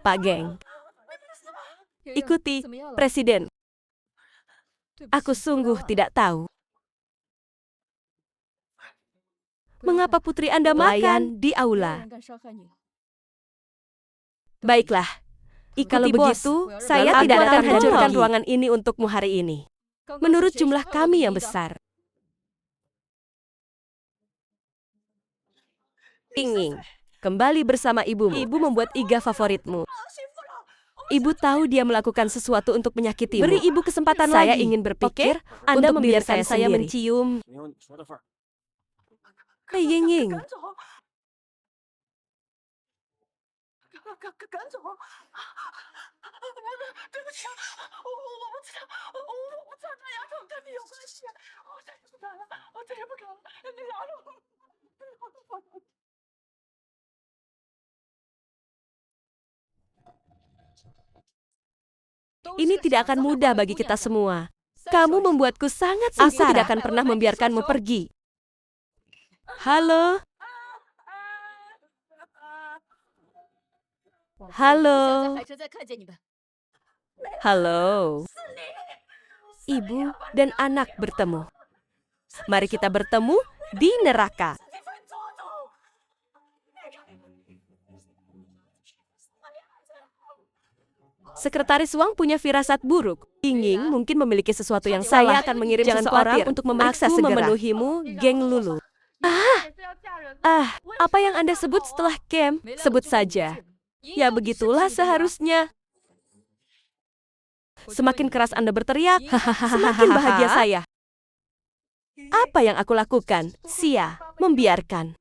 Pak Geng. Ikuti, Presiden. Aku sungguh tidak tahu. Mengapa putri Anda makan di aula? Baiklah, kalau begitu, saya Lalu tidak aku akan akan hancurkan hancurkan ruangan ini untukmu hari ini. Menurut jumlah kami yang besar. Inging, kembali bersama ibumu. Ibu membuat iga favoritmu. Ibu tahu dia melakukan sesuatu untuk menyakitimu. Beri ibu kesempatan Saya lagi. ingin berpikir Anda untuk membiarkan diri saya saya sendiri. mencium. Hei Ying-Ying, 对不起，我不知道，我不知道那牙痛跟你有关系，我再也不敢了，我再也不敢了，那牙痛。Ini tidak akan mudah bagi kita semua. Kamu membuatku sangat sengsara. Aku tidak akan pernah membiarkanmu pergi. Halo? Halo? Halo? Ibu dan anak bertemu. Mari kita bertemu di neraka. Sekretaris Wang punya firasat buruk. Ying mungkin memiliki sesuatu yang salah. Saya akan mengirim seseorang untuk memeriksa segera. Memenuhimu, geng Lulu. Apa yang Anda sebut setelah camp? Sebut saja. Ya begitulah seharusnya. Semakin keras Anda berteriak, semakin bahagia saya. Apa yang aku lakukan? Sia, membiarkan.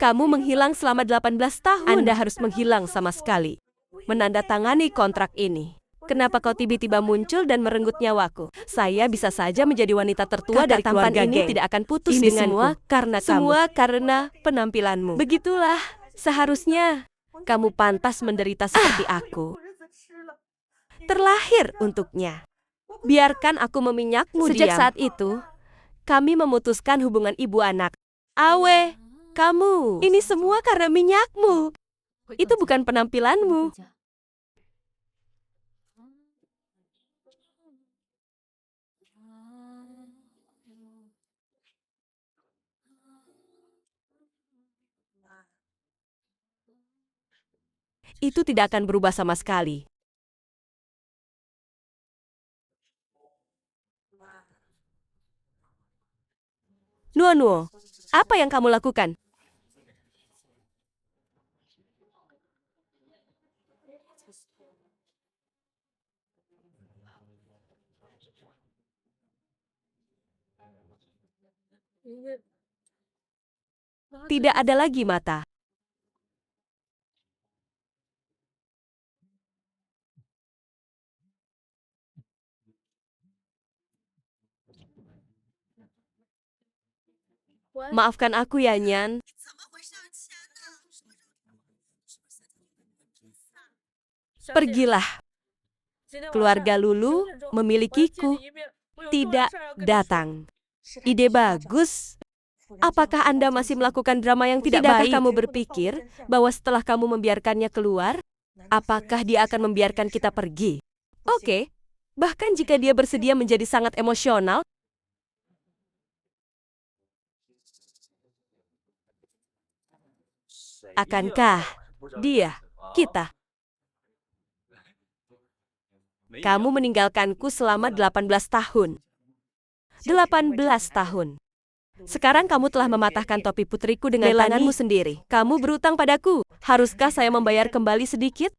Kamu menghilang selama 18 tahun. Anda harus menghilang sama sekali. Menandatangani kontrak ini. Kenapa kau tiba-tiba muncul dan merenggut nyawaku? Saya bisa saja menjadi wanita tertua dari keluarga ini tidak akan putus ini semua karena kamu. Semua karena penampilanmu. Begitulah, seharusnya kamu pantas menderita seperti aku. Terlahir untuknya. Biarkan aku meminyakmu. Sejak saat itu, kami memutuskan hubungan ibu anak. Awe, kamu, ini semua karena minyakmu. Itu bukan penampilanmu. Itu tidak akan berubah sama sekali. Nuo, apa yang kamu lakukan? Tidak ada lagi mata. Maafkan aku ya, Nyan. Pergilah. Keluarga Lulu memilikiku. Tidak datang. Ide bagus. Apakah Anda masih melakukan drama yang tidak baik? Kamu berpikir bahwa setelah kamu membiarkannya keluar, apakah dia akan membiarkan kita pergi? Oke. Bahkan jika dia bersedia menjadi sangat emosional, akankah dia, kita? Kamu meninggalkanku selama 18 tahun. 18 tahun. Sekarang kamu telah mematahkan topi putriku dengan tanganmu sendiri. Kamu berutang padaku. Haruskah saya membayar kembali sedikit?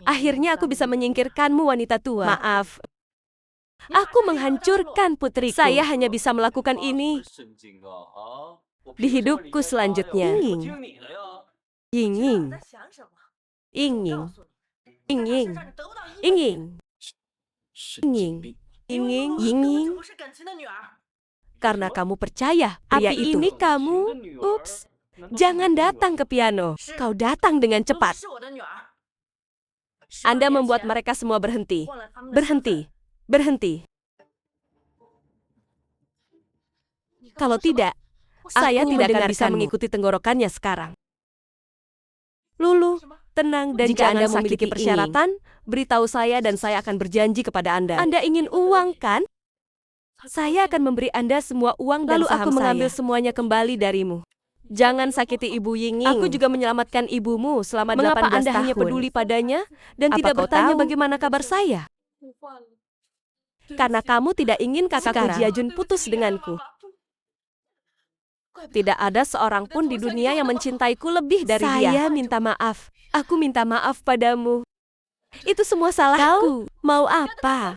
Akhirnya aku bisa menyingkirkanmu, wanita tua. Maaf. Aku menghancurkan putriku. Saya hanya bisa melakukan ini di hidupku selanjutnya. Ying. Karena kamu percaya pria itu. Ini kamu, ups, jangan datang ke piano. Kau datang dengan cepat. Anda membuat mereka semua berhenti. Berhenti. Kalau tidak, saya tidak akan bisa mengikuti tenggorokannya sekarang. Lulu, tenang dan jika Anda memiliki persyaratan, beritahu saya dan saya akan berjanji kepada Anda. Anda ingin uang, kan? Saya akan memberi Anda semua uang dan saham saya. Lalu aku mengambil semuanya kembali darimu. Jangan sakiti Ibu Ying. Aku juga menyelamatkan ibumu selama 18 tahun. Mengapa Anda hanya peduli padanya dan tidak bertanya bagaimana kabar saya? Karena kamu tidak ingin kakakku Jiajun putus denganku. Tidak ada seorang pun di dunia yang mencintaiku lebih dari dia. Saya minta maaf. Aku minta maaf padamu. Itu semua salahku. Mau apa?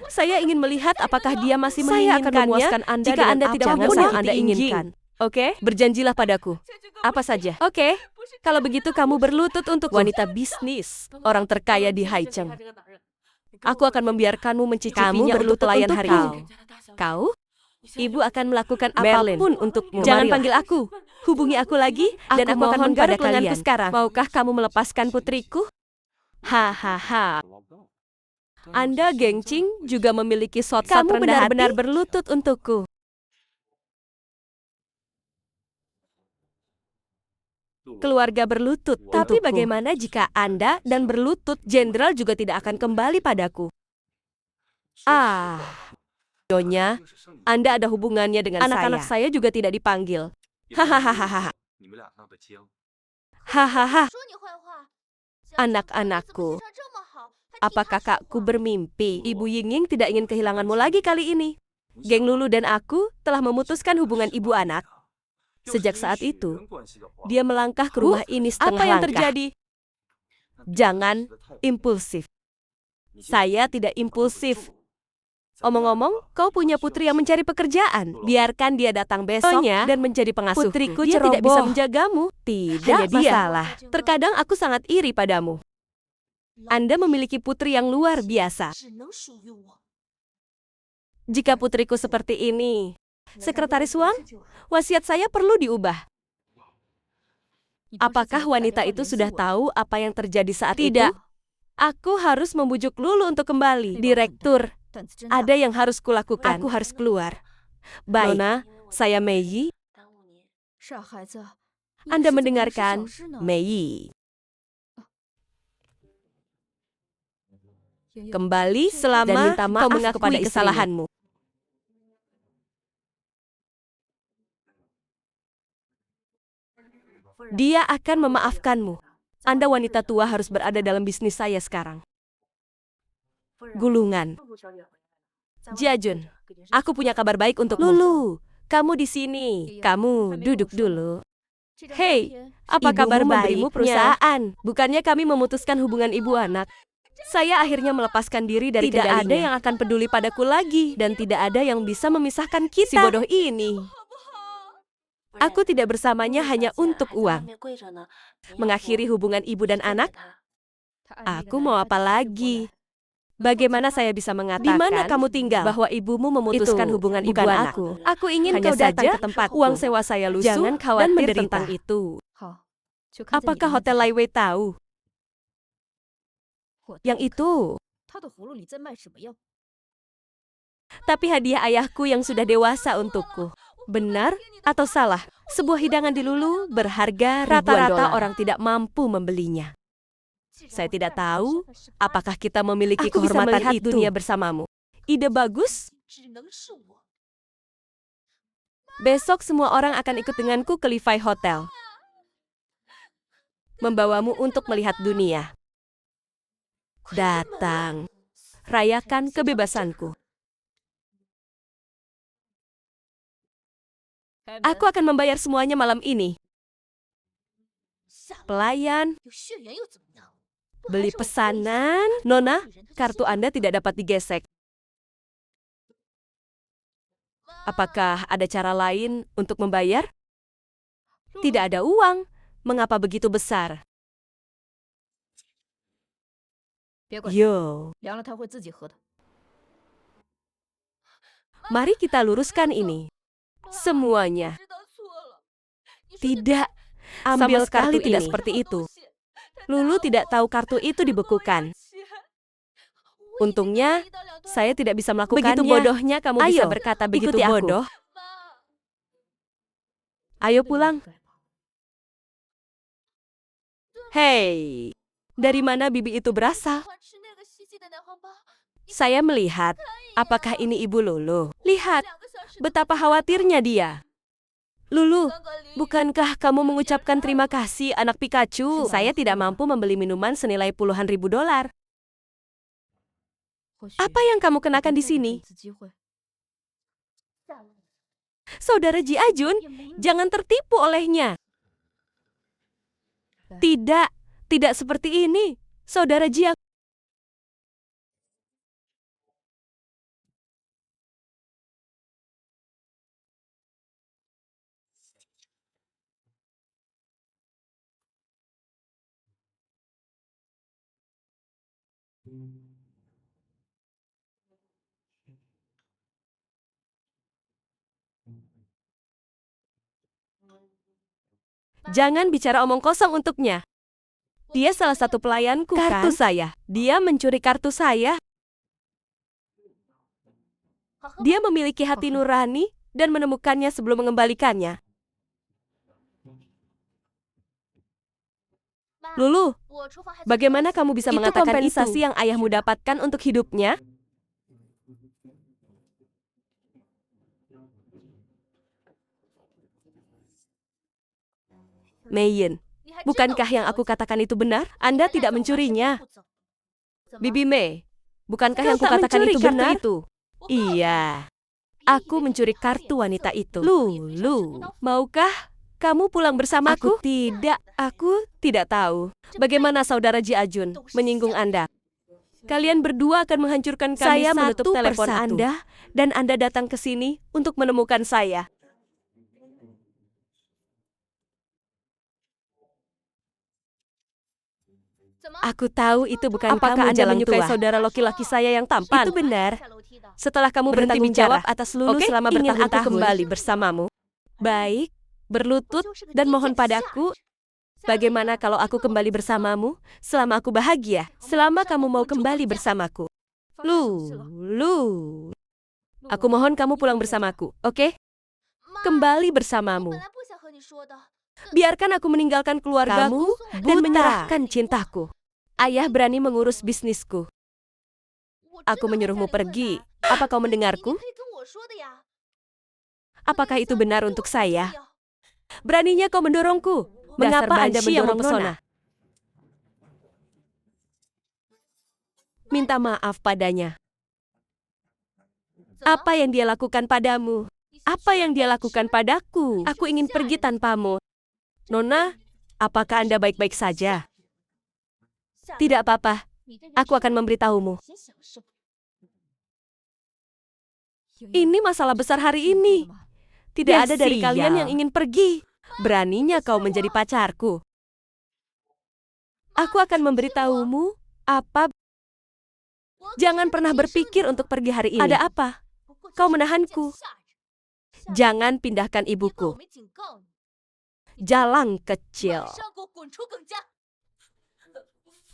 Saya ingin melihat apakah dia masih menginginkannya. Saya akan memuaskan Anda jika Anda tidak mempunyai yang Anda inginkan. Oke? Berjanjilah padaku. Apa saja. Oke? Kalau begitu kamu berlutut untuk wanita bisnis, orang terkaya di Haicheng. Aku akan membiarkanmu mencicipinya untuk pelayan hari ini. Kau? Ibu akan melakukan apapun untukmu. Jangan panggil aku. Hubungi aku lagi dan aku akan menggaruk lenganku sekarang. Maukah kamu melepaskan putriku? Hahaha. Anda, Gengcing, juga memiliki shot Kamu rendah benar-benar hati? Berlutut untukku. Keluarga berlutut. Tapi Untukku. bagaimana jika Anda dan berlutut, jenderal juga tidak akan kembali padaku? Nyonya, Anda ada hubungannya dengan Anak-anak saya juga tidak dipanggil. Hahaha. Hahaha. Anak-anakku, apa kakakku bermimpi? Ibu Yingying tidak ingin kehilanganmu lagi kali ini. Geng Lulu dan aku telah memutuskan hubungan ibu anak. Sejak saat itu, dia melangkah ke rumah ini setengah apa yang langkah. terjadi? Jangan impulsif. Saya tidak impulsif. Omong-omong, kau punya putri yang mencari pekerjaan. Biarkan dia datang besok dan menjadi pengasuhku. Putriku Dia tidak bisa ceroboh. menjagamu. Tidak Hanya dia. masalah. Terkadang aku sangat iri padamu. Anda memiliki putri yang luar biasa. Jika putriku seperti ini, Sekretaris Wang, wasiat saya perlu diubah. Apakah wanita itu sudah tahu apa yang terjadi saat itu? Tidak. Aku harus membujuk Lulu untuk kembali. Direktur, ada yang harus kulakukan. Aku harus keluar. Baik. Nona, saya Mei Yi. Anda mendengarkan? Mei Yi. Kembali selama dan minta maaf kau mengakui kepada kesalahanmu. Dia akan memaafkanmu. Anda wanita tua harus berada dalam bisnis saya sekarang. Gulungan. Jiajun, aku punya kabar baik untukmu. Lulu, kamu di sini. Kamu duduk dulu. Hei, apa kabar baikmu perusahaan? Bukannya kami memutuskan hubungan ibu anak. Saya akhirnya melepaskan diri dari Tidak kendalinya. ada yang akan peduli padaku lagi. Dan tidak ada yang bisa memisahkan kita. Si bodoh ini. Aku tidak bersamanya hanya untuk uang. Mengakhiri hubungan ibu dan anak? Aku mau apa lagi? Bagaimana saya bisa mengatakan di mana kamu tinggal bahwa ibumu memutuskan Itu hubungan ibu bukan anak? aku. Aku ingin Hanya kau datang saja ke tempatku. uang Sewa saya lusuh. Jangan dan khawatir menderita tentang itu. Apakah Hotel Laiwei tahu? Yang itu. Tapi hadiah ayahku yang sudah dewasa untukku. Benar atau salah? Sebuah hidangan di Lulu berharga rata-rata orang tidak mampu membelinya. Saya tidak tahu apakah kita memiliki Aku bisa kehormatan melihat itu. dunia Bersamamu. Ide bagus. Besok semua orang akan ikut denganku ke Levi Hotel. Membawamu untuk melihat dunia. Datang. Rayakan kebebasanku. Aku akan membayar semuanya malam ini. Pelayan, beli pesanan. Nona, kartu Anda tidak dapat digesek. Apakah ada cara lain untuk membayar? Tidak ada uang. Mengapa begitu besar? Yo, mari kita luruskan ini. Semuanya. Tidak. Ambil kartu tidak seperti itu. Lulu tidak tahu kartu itu dibekukan. Untungnya, saya tidak bisa melakukannya. Begitu bodohnya kamu bisa berkata begitu ikuti aku. bodoh. Ayo pulang. Hei, dari mana bibi itu berasal? Saya melihat, apakah ini ibu Lulu? Lihat, betapa khawatirnya dia. Lulu, bukankah kamu mengucapkan terima kasih anak Pikachu? Saya tidak mampu membeli minuman senilai puluhan ribu dolar. Apa yang kamu kenakan di sini? Saudara Ji Ajun, jangan tertipu olehnya. Tidak, tidak seperti ini. Saudara Ji. Jangan bicara omong kosong untuknya. Dia salah satu pelayanku, kartu saya. Dia mencuri kartu saya. Dia memiliki hati nurani dan menemukannya sebelum mengembalikannya. Lulu, bagaimana kamu bisa mengatakan kompensasi yang ayahmu dapatkan untuk hidupnya? Meiyin, bukankah yang aku katakan itu benar? Anda tidak mencurinya. Bibi Mei, bukankah yang kukatakan itu benar? Iya, aku mencuri kartu wanita itu. Lulu, maukah kamu pulang bersamaku? Aku tidak tahu. Bagaimana saudara Ji Ajun menyinggung Anda? Kalian berdua akan menghancurkan kami. Saya menutup telepon Anda dan Anda datang ke sini untuk menemukan saya. Aku tahu itu bukan Apakah kamu, Anda jalan menyukai tua. Saudara laki-laki saya yang tampan? Itu benar. Setelah kamu berhenti menjawab atas Lulu selama bertahun-tahun, ingin aku kembali bersamamu. Baik, berlutut dan mohon padaku. Bagaimana kalau aku kembali bersamamu selama aku bahagia? Selama kamu mau kembali bersamaku. Lulu. Aku mohon kamu pulang bersamaku, oke? Kembali bersamamu. Biarkan aku meninggalkan keluargaku dan menyerahkan cintaku. Ayah berani mengurus bisnisku. Aku menyuruhmu pergi. Apa kau mendengarku? Apakah itu benar untuk saya? Beraninya kau mendorongku. Mengapa Anda mendorong Nona? Minta maaf padanya. Apa yang dia lakukan padamu? Apa yang dia lakukan padaku? Aku ingin pergi tanpamu. Nona, apakah Anda baik-baik saja? Tidak apa-apa. Aku akan memberitahumu. Ini masalah besar hari ini. Tidak ada dari kalian yang ingin pergi. Beraninya kau menjadi pacarku. Aku akan memberitahumu apa. Jangan pernah berpikir untuk pergi hari ini. Ada apa? Kau menahanku. Jangan pindahkan ibuku. Jalang kecil.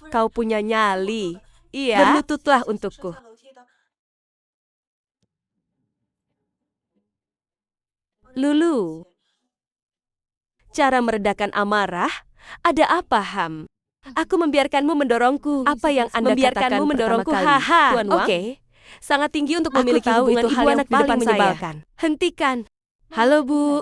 Kau punya nyali. Iya. Berlututlah untukku. Lulu. Cara meredakan amarah? Ada apa, Ham? Aku membiarkanmu mendorongku. Apa yang Anda membiarkanmu mendorongku? Haha. Tuan Wang. Oke. Sangat tinggi untuk memiliki hubungan ibu anak di depan menyebalkan. Hentikan. Halo, Bu.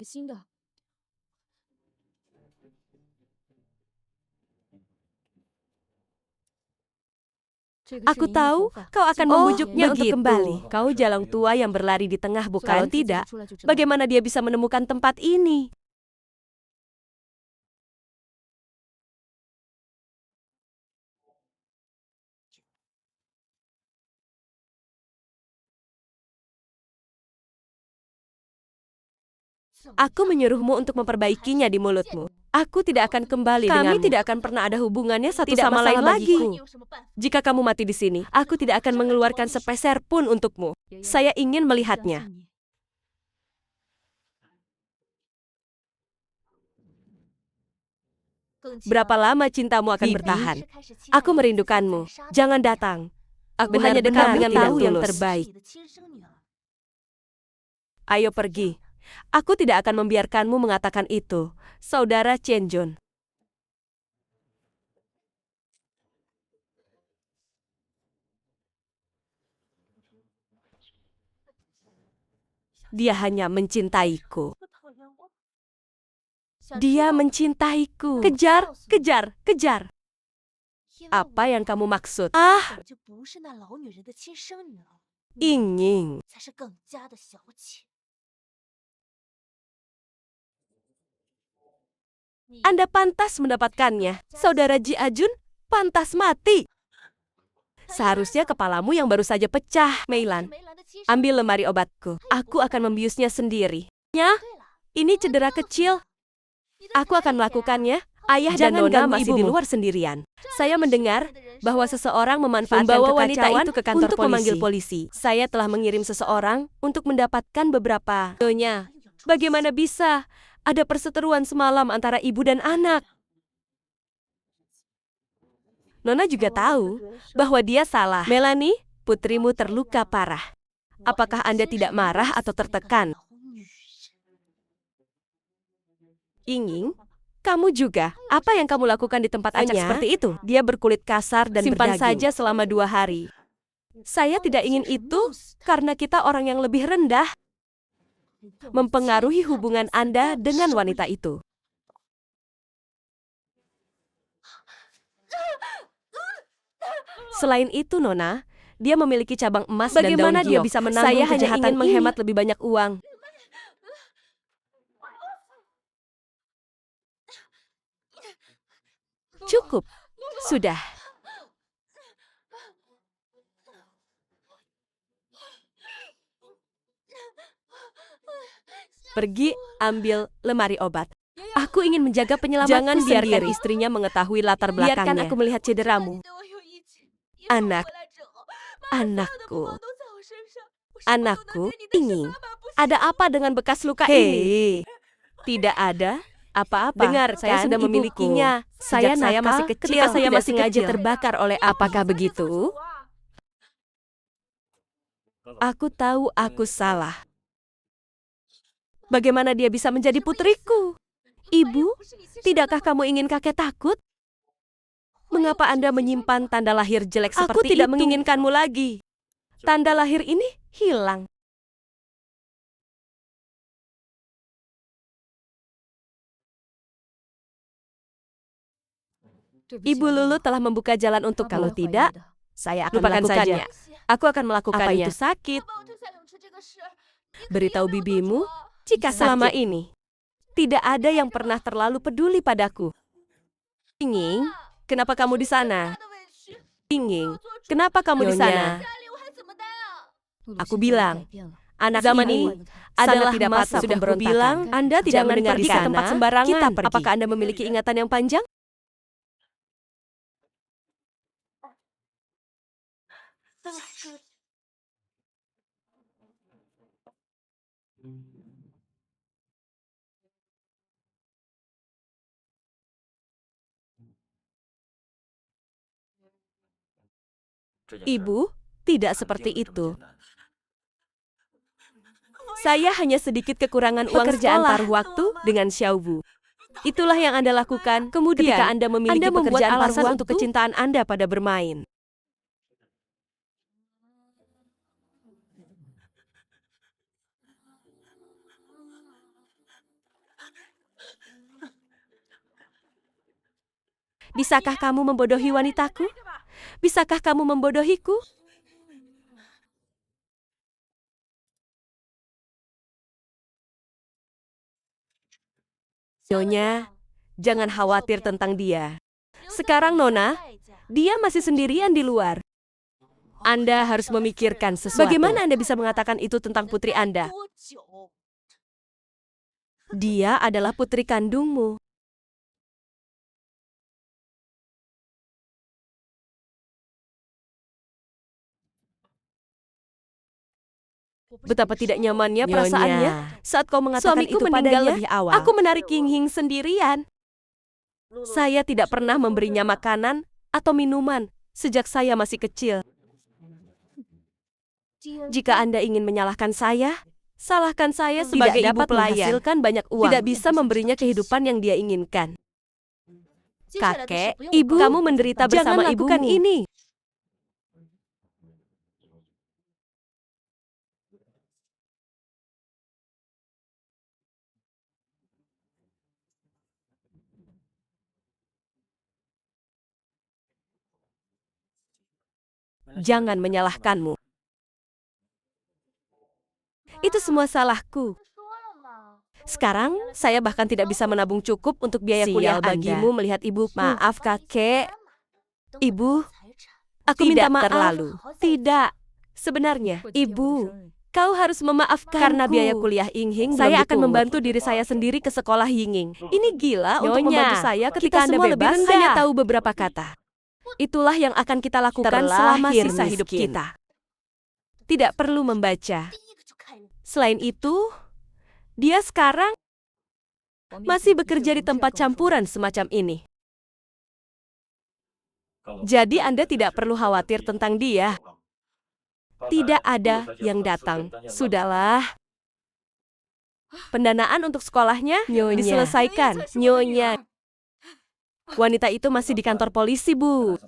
Aku tahu kau akan membujuknya untuk kembali. Kau jalang tua yang berlari di tengah, bukan? Kalau tidak, bagaimana dia bisa menemukan tempat ini? Aku menyuruhmu untuk memperbaikinya di mulutmu. Aku tidak akan kembali denganmu. Kami tidak akan pernah ada hubungannya satu sama lain lagi. Jika kamu mati di sini, aku tidak akan mengeluarkan sepeser pun untukmu. Saya ingin melihatnya. Berapa lama cintamu akan bertahan? Aku merindukanmu. Jangan datang. Aku hanya dekat dengan tahu yang terbaik. Ayo pergi. Aku tidak akan membiarkanmu mengatakan itu, Saudara Chen Jun. Dia hanya mencintaiku. Dia mencintaiku. Kejar, kejar, kejar. Apa yang kamu maksud? Ah, ingin. Anda pantas mendapatkannya. Saudara Ji Ajun pantas mati. Seharusnya kepalamu yang baru saja pecah, Meilan. Ambil lemari obatku. Aku akan membiusnya sendiri. Ya, ini cedera kecil. Aku akan melakukannya. Ayah dan Nona masih di luar sendirian. Saya mendengar bahwa seseorang memanfaatkan kekacauan itu ke kantor untuk memanggil polisi. Saya telah mengirim seseorang untuk mendapatkan beberapa videonya. Bagaimana bisa? Ada perseteruan semalam antara ibu dan anak. Nona juga tahu bahwa dia salah. Melanie, putrimu terluka parah. Apakah Anda tidak marah atau tertekan? Ying, kamu juga. Apa yang kamu lakukan di tempat acak seperti itu? Dia berkulit kasar dan simpan saja selama 2 hari. Saya tidak ingin itu karena kita orang yang lebih rendah mempengaruhi hubungan Anda dengan wanita itu. Selain itu, Nona, dia memiliki cabang emas dan daun Bagaimana dia giok. bisa menanggung Saya hanya kejahatan ingin menghemat lebih banyak uang. Cukup. Sudah. Pergi ambil lemari obat. Aku ingin menjaga penyelamatku. Jangan biarkan istrinya mengetahui latar belakangnya. Biarkan aku melihat cederamu. Anakku. Anakku, Ying, ada apa dengan bekas luka ini? Tidak ada apa-apa. Dengar, saya sudah memilikinya. Saya masih kecil, ketika saya masih sengaja terbakar oleh apakah begitu? Aku tahu aku salah. Bagaimana dia bisa menjadi putriku? Ibu, tidakkah kamu ingin kakek takut? Mengapa Anda menyimpan tanda lahir jelek seperti itu? Aku tidak menginginkanmu lagi. Tanda lahir ini hilang. Ibu Lulu telah membuka jalan untuk kalau tidak, saya akan melakukannya. Aku akan melakukannya. Apa itu sakit? Beritahu bibimu jika selama ini tidak ada yang pernah terlalu peduli padaku. Ying, kenapa kamu di sana? Ying, kenapa kamu di sana? Aku bilang, anak zaman ini adalah tidak masa sudah bilang, Anda tidak mendengar pergi ke tempat sembarangan. Kita pergi. Apakah Anda memiliki ingatan yang panjang? Ibu, tidak seperti itu. Saya hanya sedikit kekurangan uang pekerjaan paruh waktu dengan Xiaobu. Itulah yang Anda lakukan. Kemudian, ketika Anda memiliki pekerjaan alasan untuk kecintaan Anda pada bermain. Bisakah kamu membodohi wanitaku? Bisakah kamu membodohiku? Nyonya, jangan khawatir tentang dia. Sekarang Nona, dia masih sendirian di luar. Anda harus memikirkan sesuatu. Bagaimana Anda bisa mengatakan itu tentang putri Anda? Dia adalah putri kandungmu. Betapa tidak nyamannya perasaannya saat kau mengatakan suamiku itu padanya. Lebih awal. Aku menarik Ying sendirian. Saya tidak pernah memberinya makanan atau minuman sejak saya masih kecil. Jika Anda ingin menyalahkan saya, salahkan saya sebagai ibu pelayan. Menghasilkan banyak uang. Tidak bisa memberinya kehidupan yang dia inginkan. Kakek, ibu, kamu menderita bersama ibumu. Jangan lakukan ini. Jangan menyalahkanmu. Itu semua salahku. Sekarang, saya bahkan tidak bisa menabung cukup untuk biaya kuliah bagimu melihat ibuku. Maaf, kakek. Ibu, aku minta maaf. Terlalu. Tidak. Sebenarnya, ibu, kau harus memaafkanku. Karena biaya kuliah Ying saya akan membantu diri saya sendiri ke sekolah Ying. Ini gila untuk membantu saya ketika Anda bebas hanya tahu beberapa kata. Itulah yang akan kita lakukan selama sisa hidup kita. Tidak perlu membaca. Selain itu, dia sekarang masih bekerja di tempat campuran semacam ini. Jadi Anda tidak perlu khawatir tentang dia. Tidak ada yang datang. Sudahlah. Pendanaan untuk sekolahnya diselesaikan. Nyonya. Wanita itu masih di kantor polisi, Bu.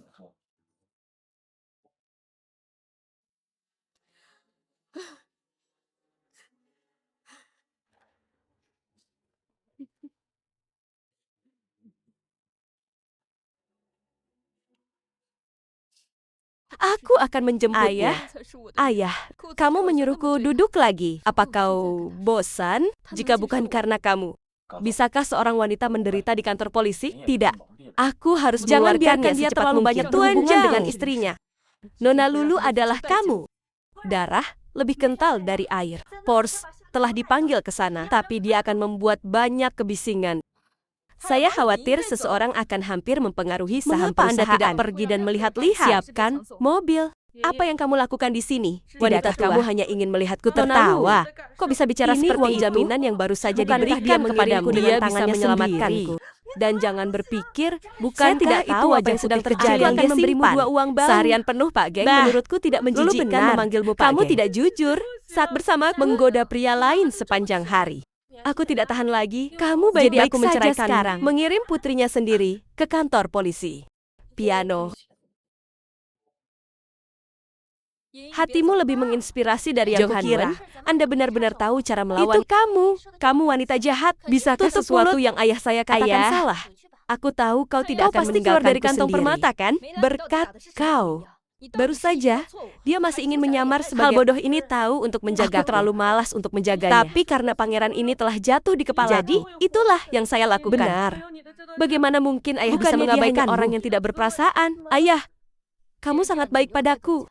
Aku akan menjemputnya. Ayah, kamu menyuruhku duduk lagi. Apa kau bosan? Jika bukan karena kamu, bisakah seorang wanita menderita di kantor polisi? Tidak. Aku harus mengeluarkannya dia terlalu banyak berhubungan dengan istrinya. Nona Lulu adalah kamu. Darah lebih kental dari air. Pors telah dipanggil ke sana, tapi dia akan membuat banyak kebisingan. Saya khawatir seseorang akan hampir mempengaruhi saham perusahaan. Mengapa Anda tidak pergi dan melihat-lihat? Siapkan mobil. Apa yang kamu lakukan di sini? Wanita kamu hanya ingin melihatku tertawa. Kok bisa bicara seperti uang jaminan yang baru saja diberikan kepadamu dengan tangannya menyelamatkanku? Dan jangan berpikir, bukan tidak tahu apa yang sedang terjadi. Aku akan memberimu 2 uang bank. Seharian penuh, Pak Geng. Menurutku tidak menjijikkan memanggilmu Pak Geng. Kamu tidak jujur saat bersama menggoda pria lain sepanjang hari. Aku tidak tahan lagi. Kamu baik-baik aku menceraikan sekarang. Mengirim putrinya sendiri ke kantor polisi. Piano. Hatimu lebih menginspirasi dari yang kukira. Anda benar-benar tahu cara melawan. Itu kamu. Kamu wanita jahat. Bisakah sesuatu yang ayah saya katakan salah? Aku tahu kau tidak akan meninggalkanku dari kantong permata, kan? Berkat kau. Baru saja, dia masih ingin menyamar sebagai hal bodoh ini tahu untuk menjaga. Aku terlalu malas untuk menjaganya. Tapi karena pangeran ini telah jatuh di kepala. Jadi, itulah yang saya lakukan. Benar. Bagaimana mungkin ayah bisa mengabaikan orang yang tidak berperasaan? Ayah, kamu sangat baik padaku.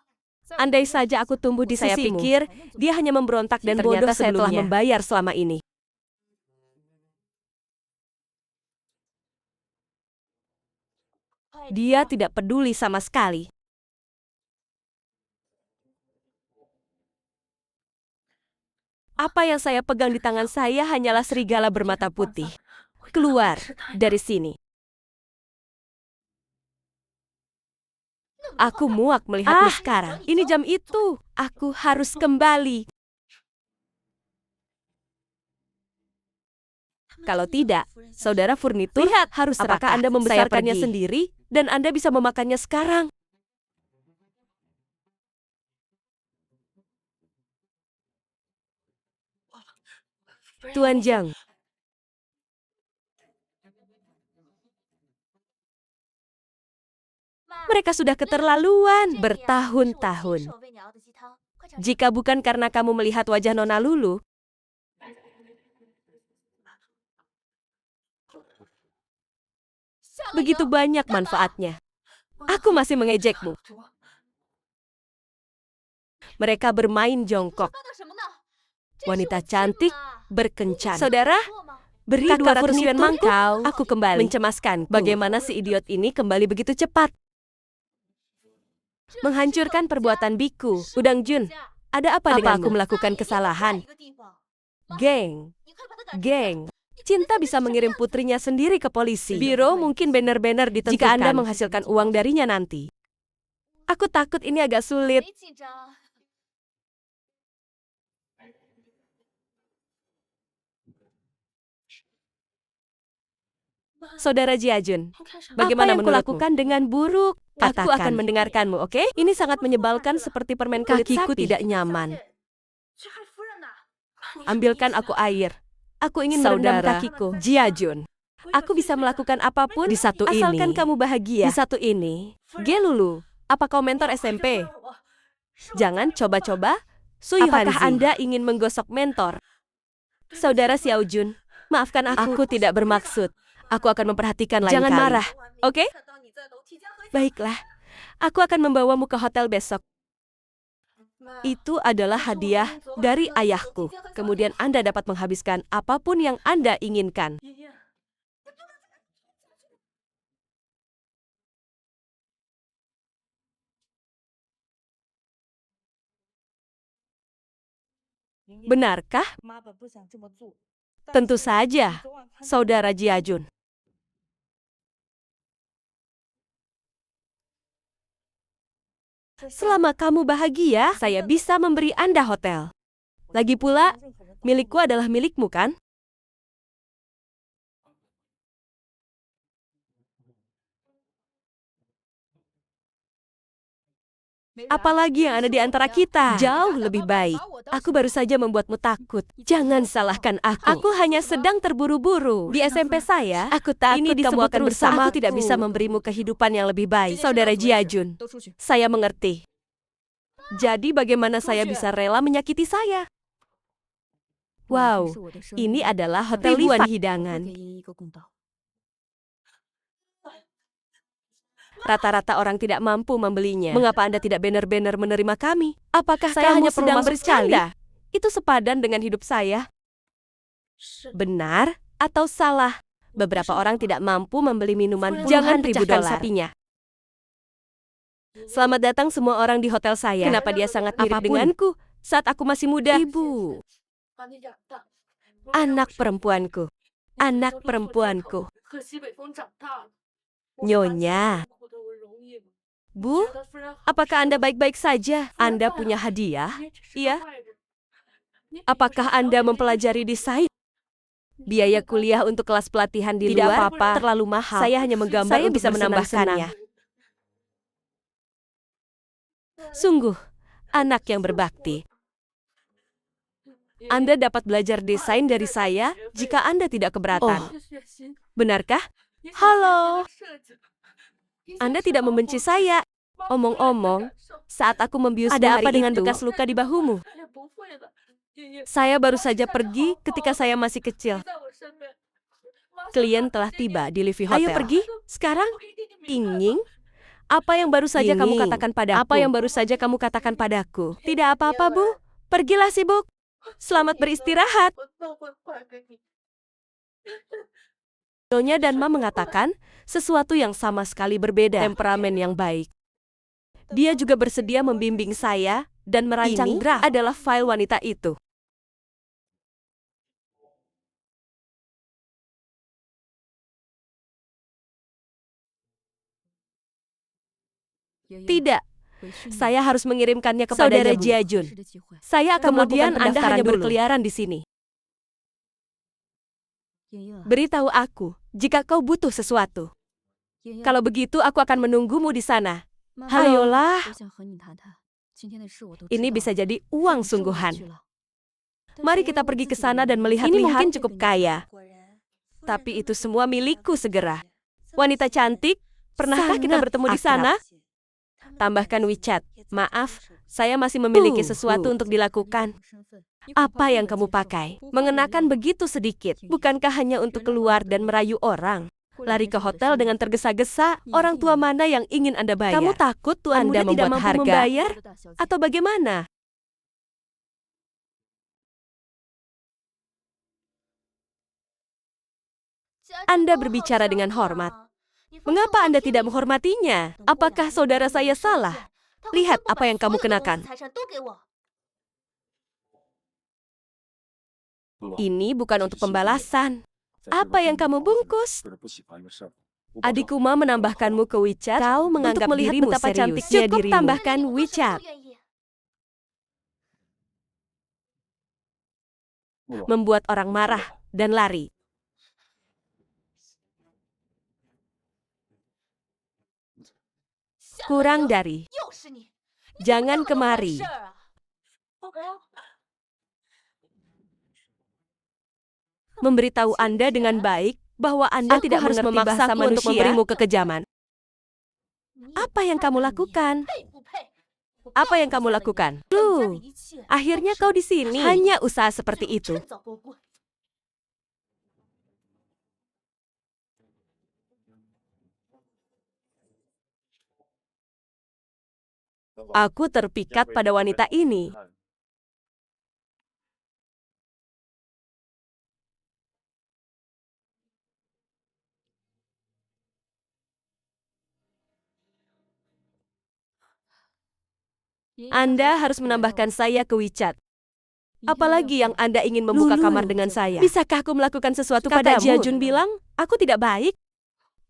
Andai saja aku tumbuh di sisimu. Saya pikir dia hanya memberontak dan bodoh sebelumnya. Saya telah membayar selama ini. Dia tidak peduli sama sekali. Apa yang saya pegang di tangan saya hanyalah serigala bermata putih. Keluar dari sini. Aku muak melihatmu sekarang. Ini jam itu. Aku harus kembali. Kalau tidak, saudara furnitur harus apakah Anda membesarkannya sendiri dan Anda bisa memakannya sekarang? Tuan Jiang. Mereka sudah keterlaluan bertahun-tahun. Jika bukan karena kamu melihat wajah Nona Lulu, begitu banyak manfaatnya. Aku masih mengejekmu. Mereka bermain jongkok. Wanita cantik berkencan. Saudara, beri 200 yuan mangkuk. Aku kembali. Mencemaskan. Bagaimana si idiot ini kembali begitu cepat? Menghancurkan perbuatan biku. Udang Jun, ada apa denganmu? Aku melakukan kesalahan? Geng. Cinta bisa mengirim putrinya sendiri ke polisi. Biro mungkin banner-banner ditentukan. Jika Anda menghasilkan uang darinya nanti. Aku takut ini agak sulit. Saudara Jiajun, bagaimana menurutmu? Apa yang kulakukan dengan buruk? Aku akan mendengarkanmu, oke? Ini sangat menyebalkan seperti permen kulit sapi. Kakiku tidak nyaman. Ambilkan aku air. Aku ingin merendam kakiku. Jiajun, aku bisa melakukan apapun di satu asalkan kamu bahagia. Di satu ini. Gelulu, apa kau mentor SMP? Jangan coba-coba. Apakah Anda ingin menggosok mentor? Saudara Xiaojun, maafkan aku. Aku tidak bermaksud. Aku akan memperhatikan lain kali. Jangan marah, oke? Baiklah, aku akan membawamu ke hotel besok. Itu adalah hadiah dari ayahku. Kemudian Anda dapat menghabiskan apapun yang Anda inginkan. Benarkah? Tentu saja, Saudara Jiajun. Selama kamu bahagia, saya bisa memberi Anda hotel. Lagi pula, milikku adalah milikmu, kan? Apalagi yang ada di antara kita? Jauh lebih baik. Aku baru saja membuatmu takut. Jangan salahkan aku. Aku hanya sedang terburu-buru. Di SMP saya, aku takut Ini kamu disebut akan bersama. Aku bersamaku. tidak bisa memberimu kehidupan yang lebih baik. Saudara Jiajun, saya mengerti. Jadi bagaimana saya bisa rela menyakiti saya? Wow, ini adalah hotel ribuan hidangan. Rata-rata orang tidak mampu membelinya. Mengapa Anda tidak benar-benar menerima kami? Apakah saya hanya perlu sedang bercanda? Itu sepadan dengan hidup saya. Benar atau salah? Beberapa orang tidak mampu membeli minuman puluhan ribu dolar. Sapinya. Selamat datang semua orang di hotel saya. Kenapa dia sangat mirip denganku? Saat aku masih muda. Ibu, anak perempuanku. Anak perempuanku. Nyonya. Bu, apakah Anda baik-baik saja? Anda punya hadiah? Iya. Apakah Anda mempelajari desain? Biaya kuliah untuk kelas pelatihan di Tidak luar apa-apa. terlalu mahal. Saya hanya menggambar Saya untuk bisa menambahkannya. Sungguh, anak yang berbakti. Anda dapat belajar desain dari saya jika Anda tidak keberatan. Benarkah? Halo. Anda tidak membenci saya. Omong-omong, saat aku membiusmu Ada apa hari dengan itu, bekas luka di bahumu? Saya baru saja pergi ketika saya masih kecil. Klien telah tiba di Livi Hotel. Ayo pergi, sekarang. Inging? Apa yang baru saja kamu Inging, katakan padaku? Apa yang baru saja kamu katakan padaku? Tidak apa-apa, Bu. Pergilah sibuk. Selamat beristirahat. Nyonya dan Ma mengatakan sesuatu yang sama sekali berbeda. Temperamen yang baik. Dia juga bersedia membimbing saya dan merancang Ini draft adalah file wanita itu. Tidak, saya harus mengirimkannya kepada Saudara Jiajun. Saya akan Kemudian melakukan Anda pendaftaran hanya dulu. berkeliaran di sini. Beritahu aku jika kau butuh sesuatu. Kalau begitu, aku akan menunggumu di sana. Ayolah, ini bisa jadi uang sungguhan. Mari kita pergi ke sana dan melihat. Ini mungkin cukup kaya, tapi itu semua milikku segera. Wanita cantik, pernahkah kita bertemu di sana? Tambahkan WeChat. Maaf, saya masih memiliki sesuatu untuk dilakukan. Apa yang kamu pakai? Mengenakan begitu sedikit. Bukankah hanya untuk keluar dan merayu orang? Lari ke hotel dengan tergesa-gesa, orang tua mana yang ingin Anda bayar? Kamu takut Tuan Anda tidak mampu membayar? Atau bagaimana? Anda berbicara dengan hormat. Mengapa Anda tidak menghormatinya? Apakah saudara saya salah? Lihat apa yang kamu kenakan. Ini bukan untuk pembalasan. Apa yang kamu bungkus? Adikku Ma menambahkanmu ke WeChat. Kau menganggap Untuk melihat dirimu betapa serius. cantiknya Cukup dirimu. tambahkan WeChat. Membuat orang marah dan lari. Kurang dari. Jangan kemari. Memberitahu Anda dengan baik bahwa Anda tidak harus memaksa untuk memberimu kekejaman. Apa yang kamu lakukan? Apa yang kamu lakukan? Duh, akhirnya kau di sini. Hanya usaha seperti itu. Aku terpikat pada wanita ini. Anda harus menambahkan saya ke WeChat. Apalagi yang Anda ingin membuka kamar dengan saya. Bisakah aku melakukan sesuatu padamu? Kata Jiajun bilang, aku tidak baik.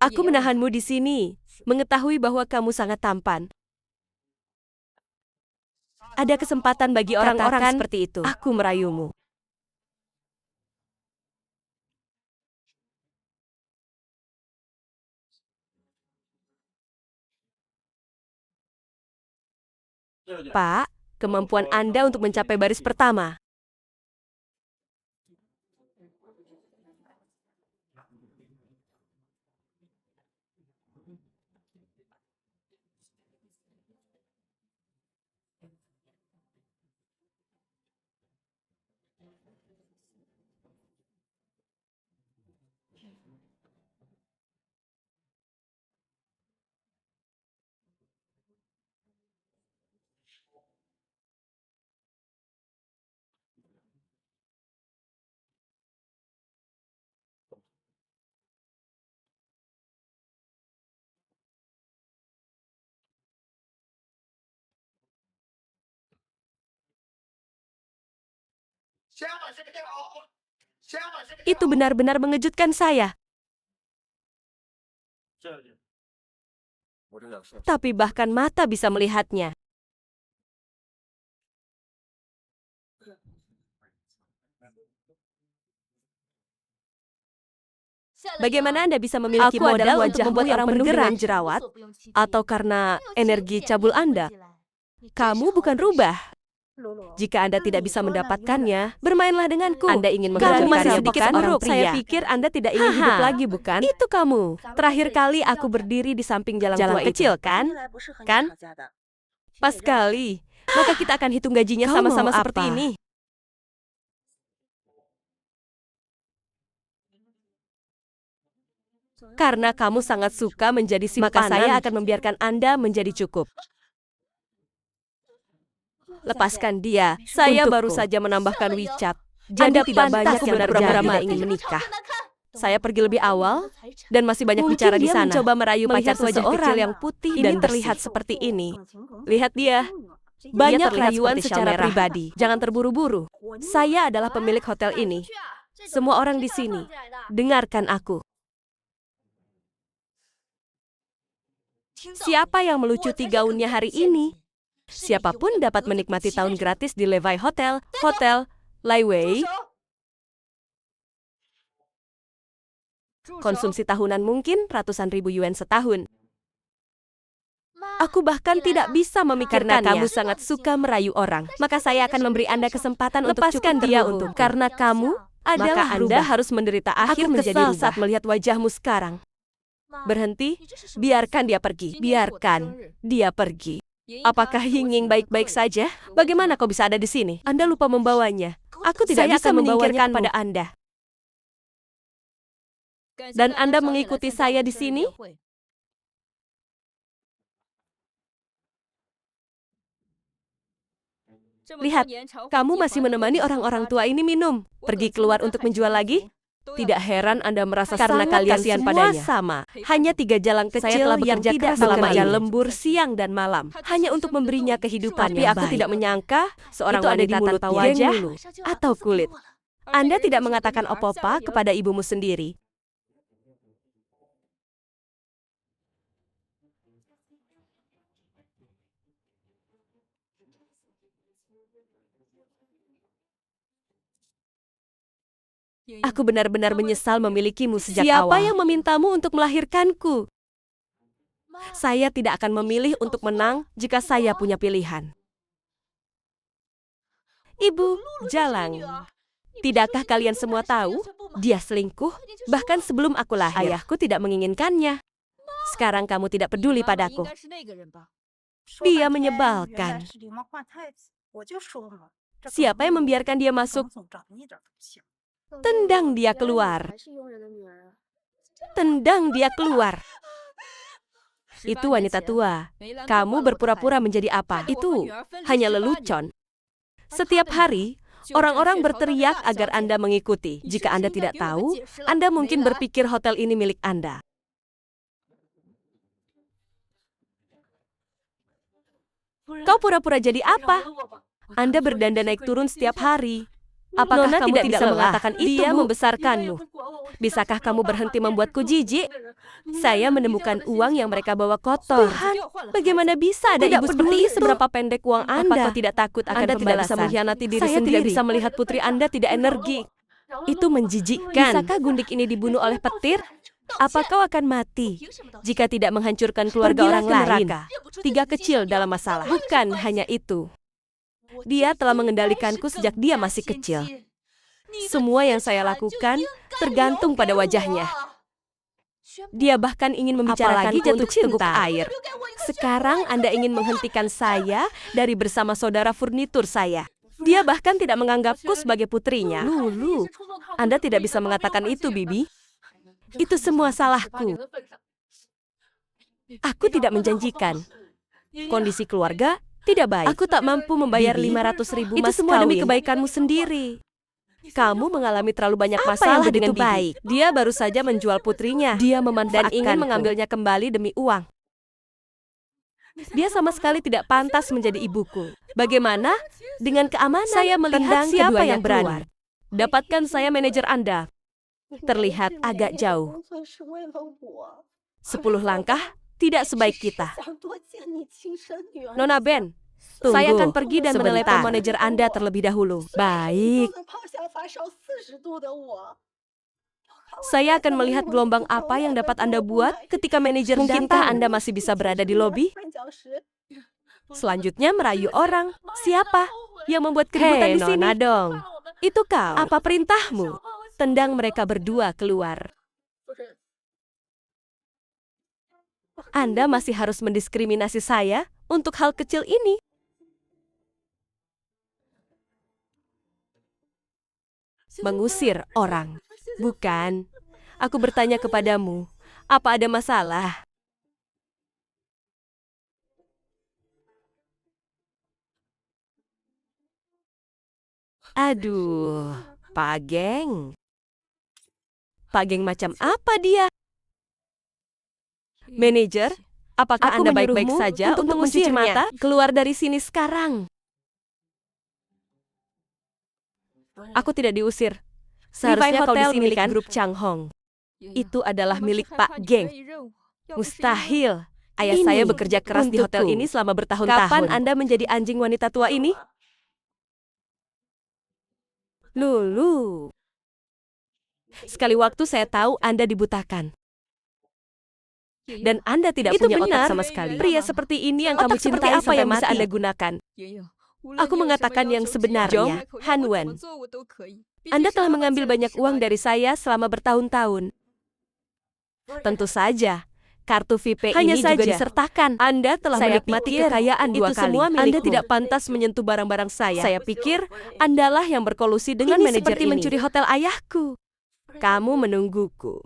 Aku menahanmu di sini, mengetahui bahwa kamu sangat tampan. Ada kesempatan bagi orang-orang seperti itu. Aku merayumu. Pak, kemampuan Anda untuk mencapai baris pertama. Itu benar-benar mengejutkan saya. Tapi bahkan mata bisa melihatnya. Bagaimana Anda bisa memiliki modal untuk membuat orang penuh dengan jerawat? Atau karena energi cabul Anda? Kamu bukan rubah. Jika Anda tidak bisa mendapatkannya, bermainlah denganku. Anda ingin Kamu masih sedikit sedikit orok. pria. Saya pikir Anda tidak ingin hidup lagi, bukan? Itu kamu. Terakhir kali aku berdiri di samping jalan tua kecil, kan? Kan? Pas sekali. Maka kita akan hitung gajinya Kau sama-sama mau seperti apa? ini. Karena kamu sangat suka menjadi simpanan, maka saya akan membiarkan Anda menjadi cukup. Lepaskan dia. Saya baru saja menambahkan WeChat. Anda tidak banyak yang benar-benar ingin menikah. Saya pergi lebih awal dan masih banyak bicara di sana. Mencoba merayu pacar wajah kecil yang putih dan terlihat seperti ini. Lihat dia. Banyak rayuan secara pribadi. Jangan terburu-buru. Saya adalah pemilik hotel ini. Semua orang di sini, dengarkan aku. Siapa yang melucuti gaunnya hari ini? Siapapun dapat menikmati tahun gratis di Levi Hotel, Hotel Laiwei. Konsumsi tahunan mungkin ratusan ribu yuan setahun. Aku bahkan tidak bisa memikirkannya. Karena kamu sangat suka merayu orang, maka saya akan memberi Anda kesempatan untuk lepaskan dia untuk. Karena kamu adalah maka Anda harus menderita akhir menjadi rubah saat melihat wajahmu sekarang. Berhenti, biarkan dia pergi. Biarkan dia pergi. Apakah Ying baik-baik saja? Bagaimana kau bisa ada di sini? Anda lupa membawanya. Aku tidak bisa menyingkirkan pada Anda. Dan Anda mengikuti saya di sini? Lihat, kamu masih menemani orang-orang tua ini minum. Pergi keluar untuk menjual lagi? Tidak heran Anda merasa karena kalian kasihan padanya. Sama. Hanya 3 jalan kecil yang tidak bekerja lembur siang dan malam. Hanya untuk memberinya kehidupan. Tapi aku tidak menyangka seorang wanita tanpa wajah atau kulit. Anda tidak mengatakan apa-apa kepada ibumu sendiri. Aku benar-benar menyesal memilikimu sejak awal. Siapa yang memintamu untuk melahirkanku? Saya tidak akan memilih untuk menang jika saya punya pilihan. Ibu, Jalang. Tidakkah kalian semua tahu? Dia selingkuh, bahkan sebelum aku lahir. Ayahku tidak menginginkannya. Sekarang kamu tidak peduli padaku. Dia menyebalkan. Siapa yang membiarkan dia masuk? Tendang dia keluar. Tendang dia keluar. Itu wanita tua. Kamu berpura-pura menjadi apa? Itu hanya lelucon. Setiap hari, orang-orang berteriak agar Anda mengikuti. Jika Anda tidak tahu, Anda mungkin berpikir hotel ini milik Anda. Kau pura-pura jadi apa? Anda berdandan naik turun setiap hari. Apakah Nona kamu tidak tidak bisa lelah? mengatakan itu, Dia Bu. membesarkanmu. Bisakah kamu berhenti membuatku jijik? Saya menemukan uang yang mereka bawa kotor. Tuhan, Bagaimana bisa ada Tidak ibu peduli seperti itu? Seberapa pendek uang Anda? Apa kau tidak takut akan Anda tidak bisa pembalasan? mengkhianati diri Saya sendiri? tidak bisa melihat putri Anda tidak energi. Itu menjijikkan. Bisakah Gundik ini dibunuh oleh petir? Apa kau akan mati jika tidak menghancurkan keluarga Pergilah orang ke lain? neraka. 3 kecil dalam masalah. Bukan hanya itu. Dia telah mengendalikanku sejak dia masih kecil. Semua yang saya lakukan tergantung pada wajahnya. Dia bahkan ingin membicarakanku Apalagi jatuh untuk seteguk cinta. air. Sekarang Anda ingin menghentikan saya dari bersama saudara furnitur saya. Dia bahkan tidak menganggapku sebagai putrinya. Lulu, Anda tidak bisa mengatakan itu, Bibi. Itu semua salahku. Aku tidak menjanjikan. Kondisi keluarga tidak baik. Aku tak mampu membayar Bibi, 500.000 itu mas semua demi kawin. Kebaikanmu sendiri. Kamu mengalami terlalu banyak Apa masalah yang dengan begitu Bibi. baik? Dia baru saja menjual putrinya. Dia memanfaatkan dan ingin mengambilnya kembali demi uang. Dia sama sekali tidak pantas menjadi ibuku. Bagaimana dengan keamanan? Saya melihat Tendang siapa keduanya yang berani. keluar. Dapatkan saya manajer Anda. Terlihat agak jauh. 10 langkah tidak sebaik kita. Nona Ben, Tunggu saya akan pergi dan sebentar. menelepon manajer Anda terlebih dahulu. Baik. Saya akan melihat gelombang apa yang dapat Anda buat ketika manajer Mungkinkah datang. Anda masih bisa berada di lobi? Selanjutnya merayu orang. Siapa yang membuat keributan Hei, di sini? Nona dong. Itu kau. Apa perintahmu? Tendang mereka berdua keluar. Anda masih harus mendiskriminasi saya untuk hal kecil ini. Mengusir orang. Bukan. Aku bertanya kepadamu, apa ada masalah? Aduh, Pak Geng. Pak Geng macam apa dia? Manajer, apakah Aku Anda baik-baik menyuruhmu saja untuk untuk mencuci mengusirnya. mata? Keluar dari sini sekarang. Aku tidak diusir. Seharusnya kau di sini kan? Grup Changhong. Itu adalah milik Pak Geng. Mustahil. Ayah Ini saya bekerja keras di hotel untukku. ini selama bertahun-tahun. Kapan Anda menjadi anjing wanita tua ini? Lulu. Sekali waktu saya tahu Anda dibutakan. Dan Anda tidak Itu punya otak benar. sama sekali. Pria seperti ini yang kamu Otak seperti cintai apa sampai yang bisa mati. Anda gunakan? Aku mengatakan yang sebenarnya, Han Wen. Anda telah mengambil banyak uang dari saya selama bertahun-tahun. Tentu saja, kartu VIP Hanya ini juga saja. disertakan. Anda telah Saya menikmati pikir kekayaan itu 2 kali. semua Anda milikmu. tidak pantas menyentuh barang-barang saya. Saya pikir Andalah yang berkolusi dengan Ini manajer seperti ini. mencuri hotel ayahku. Kamu menungguku.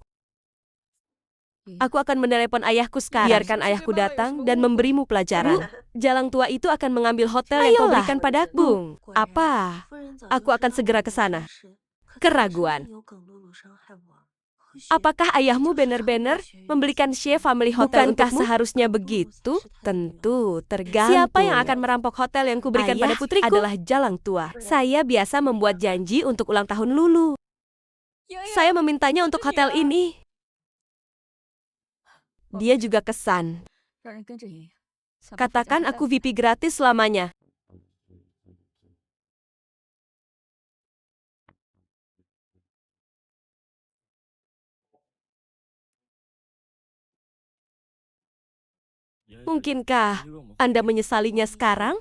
Aku akan menelepon ayahku sekarang. Biarkan ayahku datang dan memberimu pelajaran. Jalang tua itu akan mengambil hotel yang kau Ayolah. berikan padaku. Apa? Aku akan segera ke sana. Keraguan. Apakah ayahmu benar-benar membelikan Shea Family Hotel Bukankah untukmu? Seharusnya begitu? Tentu, tergantung. Siapa yang akan merampok hotel yang kuberikan Ayah pada putriku? Adalah Jalang tua. Saya biasa membuat janji untuk ulang tahun Lulu. Saya memintanya untuk hotel ini. Dia juga kesan. Katakan aku VIP gratis selamanya. Mungkinkah Anda menyesalinya sekarang?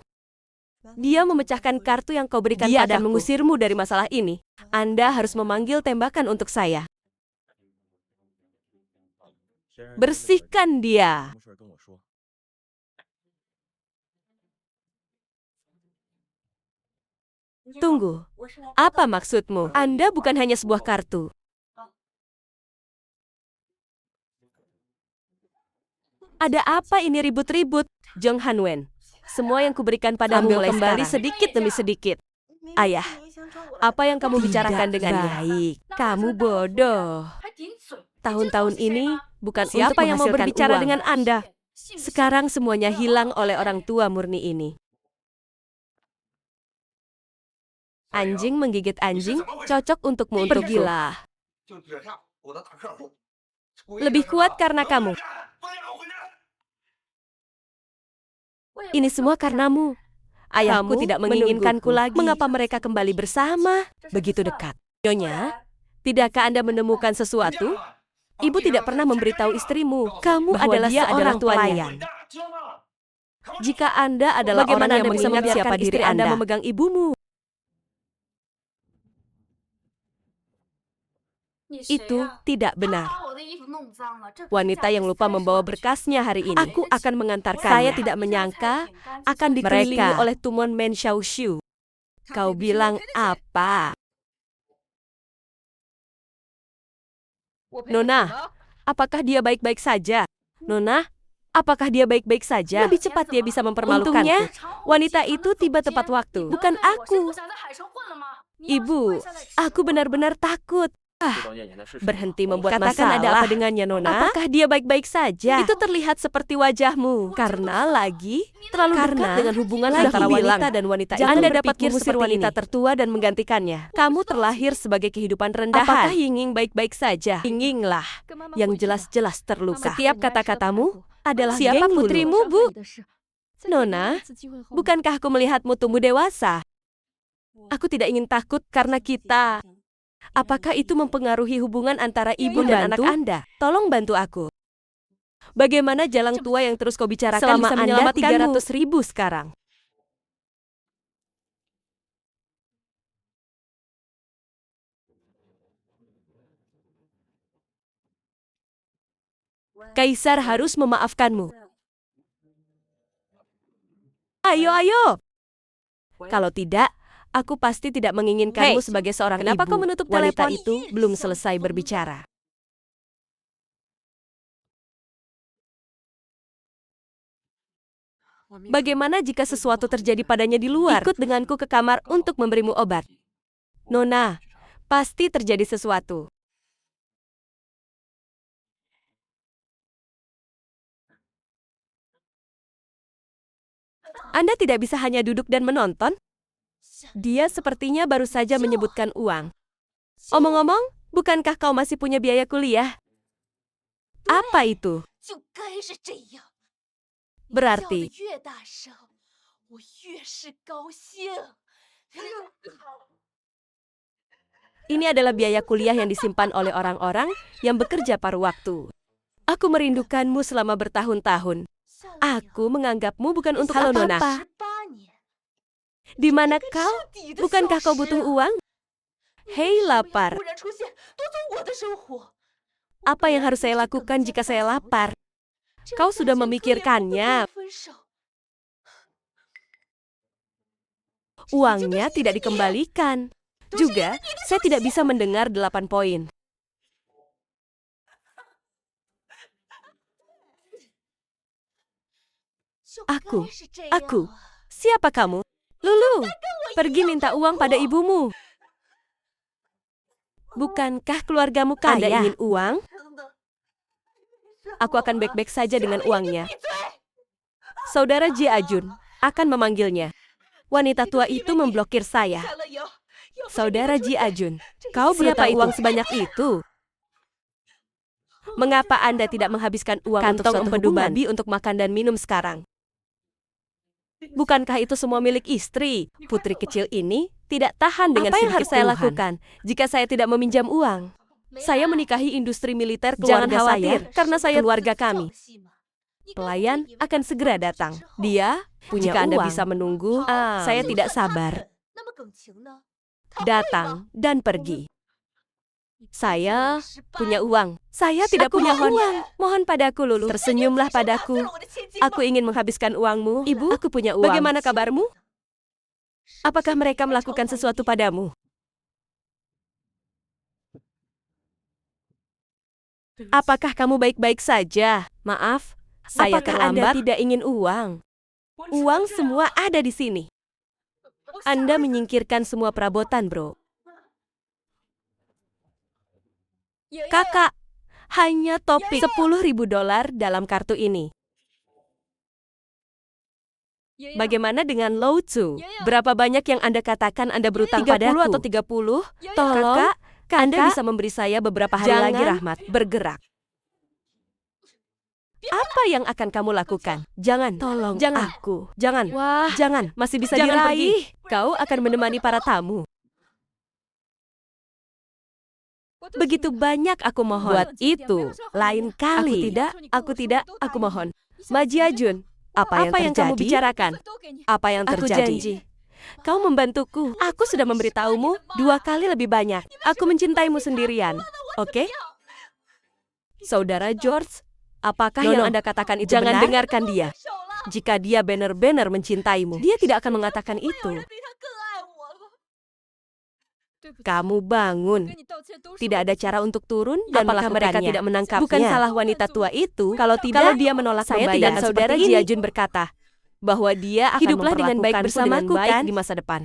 Dia memecahkan kartu yang kau berikan Dia padaku. akan Mengusirmu dari masalah ini. Anda harus memanggil tembakan untuk saya. Bersihkan dia. Tunggu, apa maksudmu? Anda bukan hanya sebuah kartu. Ada apa ini ribut-ribut? Jong Hanwen, semua yang kuberikan padamu Ambil mulai kembali sekarang. Sedikit demi sedikit. Ayah, apa yang kamu bicarakan dengannya? Baik, kamu bodoh. Tahun-tahun ini bukan siapa yang mau berbicara dengan Anda. Sekarang semuanya hilang oleh orang tua murni ini. Anjing menggigit anjing, cocok untukmu. Pergilah. Lebih kuat karena kamu. Ini semua karenamu. Ayahku tidak menginginkanku lagi. Mengapa mereka kembali bersama? Begitu dekat. Nyonya, tidakkah Anda menemukan sesuatu? Ibu tidak pernah memberitahu istrimu kamu adalah seorang pelayan. Jika Anda adalah orang yang mengingat siapa diri Anda memegang ibumu, itu tidak benar. Wanita yang lupa membawa berkasnya hari ini. Aku akan mengantarkannya. Saya tidak menyangka akan dikelilingi oleh Tumon Men Xiaoshu. Kau bilang apa? Nona, apakah dia baik-baik saja? Nona, apakah dia baik-baik saja? Lebih cepat dia bisa mempermalukanku. Untungnya, wanita itu tiba tepat waktu. Bukan aku. Ibu, aku benar-benar takut. Berhenti membuat masalah. Katakan ada apa dengannya, Nona? Apakah dia baik-baik saja? Itu terlihat seperti wajahmu. Karena terlalu dekat dengan hubungan antara wanita dan wanita itu. Anda dapat mengusir wanita tertua dan menggantikannya. Kamu terlahir sebagai kehidupan rendahan. Apakah Yinging baik-baik saja? Yinginglah yang jelas-jelas terluka. Setiap kata-katamu adalah siapa putrimu, Bu? Nona, bukankah aku melihatmu tumbuh dewasa? Aku tidak ingin takut karena kita. Apakah itu mempengaruhi hubungan antara ibu dan anak Anda? Tolong bantu aku. Bagaimana jalang tua yang terus kau bicarakan selama bisa menyelamatkanmu? 300.000 sekarang. Kaisar harus memaafkanmu. Ayo, ayo. Kalau tidak, aku pasti tidak menginginkanmu sebagai seorang ibu. Kenapa kau menutup wanita telepon? Itu belum selesai berbicara. Bagaimana jika sesuatu terjadi padanya di luar? Ikut denganku ke kamar untuk memberimu obat. Nona, pasti terjadi sesuatu. Anda tidak bisa hanya duduk dan menonton? Dia sepertinya baru saja menyebutkan uang. Omong-omong, bukankah kau masih punya biaya kuliah? Apa itu? Berarti ini adalah biaya kuliah yang disimpan oleh orang-orang yang bekerja paruh waktu. Aku merindukanmu selama bertahun-tahun. Aku menganggapmu bukan untuk apa-apa. Di mana kau? Bukankah kau butuh uang? Hei lapar. Apa yang harus saya lakukan jika saya lapar? Kau sudah memikirkannya. Uangnya tidak dikembalikan. Juga, saya tidak bisa mendengar 8 poin. Aku. Siapa kamu? Lulu, pergi minta uang pada ibumu. Bukankah keluargamu kaya? Anda ingin uang? Aku akan baik-baik saja dengan uangnya. Saudara Ji Ajun akan memanggilnya. Wanita tua itu memblokir saya. Saudara Ji Ajun, kau berhutang uang sebanyak itu? Mengapa Anda tidak menghabiskan uang kantong empedu babi untuk makan dan minum sekarang? Bukankah itu semua milik istri? Putri kecil ini tidak tahan dengan sedikit harus saya lakukan jika saya tidak meminjam uang? Saya menikahi industri militer keluarga. Jangan khawatir, karena saya keluarga kami. Pelayan akan segera datang. Dia punya jika uang. Anda bisa menunggu, saya tidak sabar. Datang dan pergi. Saya punya uang. Saya tidak punya uang. Mohon padaku, Lulu. Tersenyumlah padaku. Aku ingin menghabiskan uangmu. Ibu, aku punya uang. Bagaimana kabarmu? Apakah mereka melakukan sesuatu padamu? Apakah kamu baik-baik saja? Maaf, saya terlambat. Anda tidak ingin uang? Uang semua ada di sini. Anda menyingkirkan semua perabotan, bro. Kakak, hanya topik $10.000 dalam kartu ini. Bagaimana dengan Lao Tzu? Berapa banyak yang Anda katakan Anda berutang 30 padaku? atau 30? Tolong, Kakak, Anda bisa memberi saya beberapa hari lagi, Rahmat. Bergerak. Apa yang akan kamu lakukan? Jangan. Tolong Jangan. aku. Jangan. Wah, Jangan. Masih bisa Jangan diraih. Kau akan menemani para tamu. Begitu banyak aku mohon. Buat itu, lain kali. Aku tidak, aku mohon. Majiajun, apa yang kamu bicarakan? Apa yang Aku terjadi? janji. Kau membantuku. Aku sudah memberitahumu 2 kali lebih banyak. Aku mencintaimu sendirian. Oke? Saudara George, apakah yang Anda katakan itu Jangan benar? Dengarkan dia. 手了， Jika dia benar-benar mencintaimu, dia tidak akan mengatakan 没有 itu. 人比他更爱我了。 Kamu bangun. Tidak ada cara untuk turun dan apakah mereka tidak menangkapnya? Bukan salah wanita tua itu. Kalau dia menolak saya membayar tidak akan saudara seperti ini. Jiajun berkata bahwa dia akan Hiduplah dengan baik memperlakukanku bersamaku, dengan baik kan? di masa depan.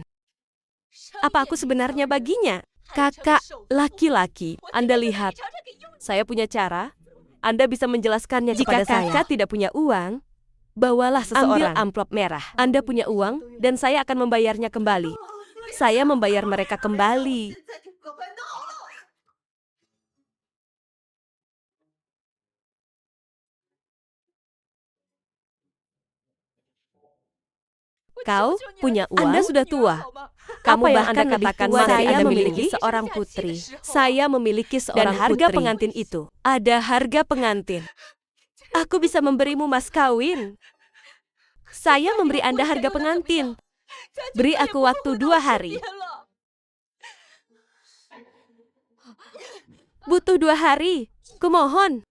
Apa aku sebenarnya baginya? Kakak laki-laki. Anda lihat, saya punya cara. Anda bisa menjelaskannya Jika kepada saya. Jika kakak tidak punya uang, bawalah seseorang. Ambil amplop merah. Anda punya uang dan saya akan membayarnya kembali. Saya membayar mereka kembali. 再听个快闹了。 Kau punya uang. Anda sudah tua. Kamu Apa yang bahkan Anda lebih katakan tua dari saya Anda memiliki miliki? seorang putri. Saya memiliki seorang harga putri. pengantin itu. Ada harga pengantin. Aku bisa memberimu mas kawin. Saya memberi Anda harga pengantin. Beri aku waktu 2 hari. Butuh 2 hari. Kumohon.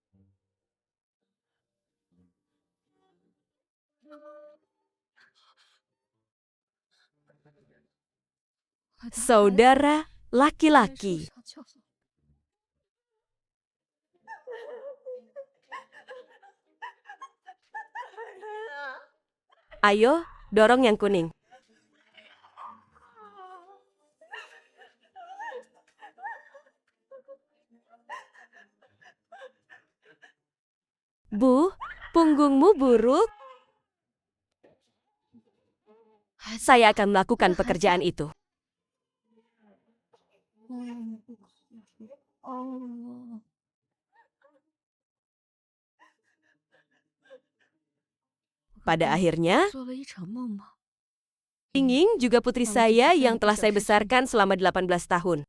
Saudara laki-laki. Ayo, dorong yang kuning. Bu, punggungmu buruk. Saya akan melakukan pekerjaan itu. Pada akhirnya, Ying juga putri saya yang telah saya besarkan selama 18 tahun.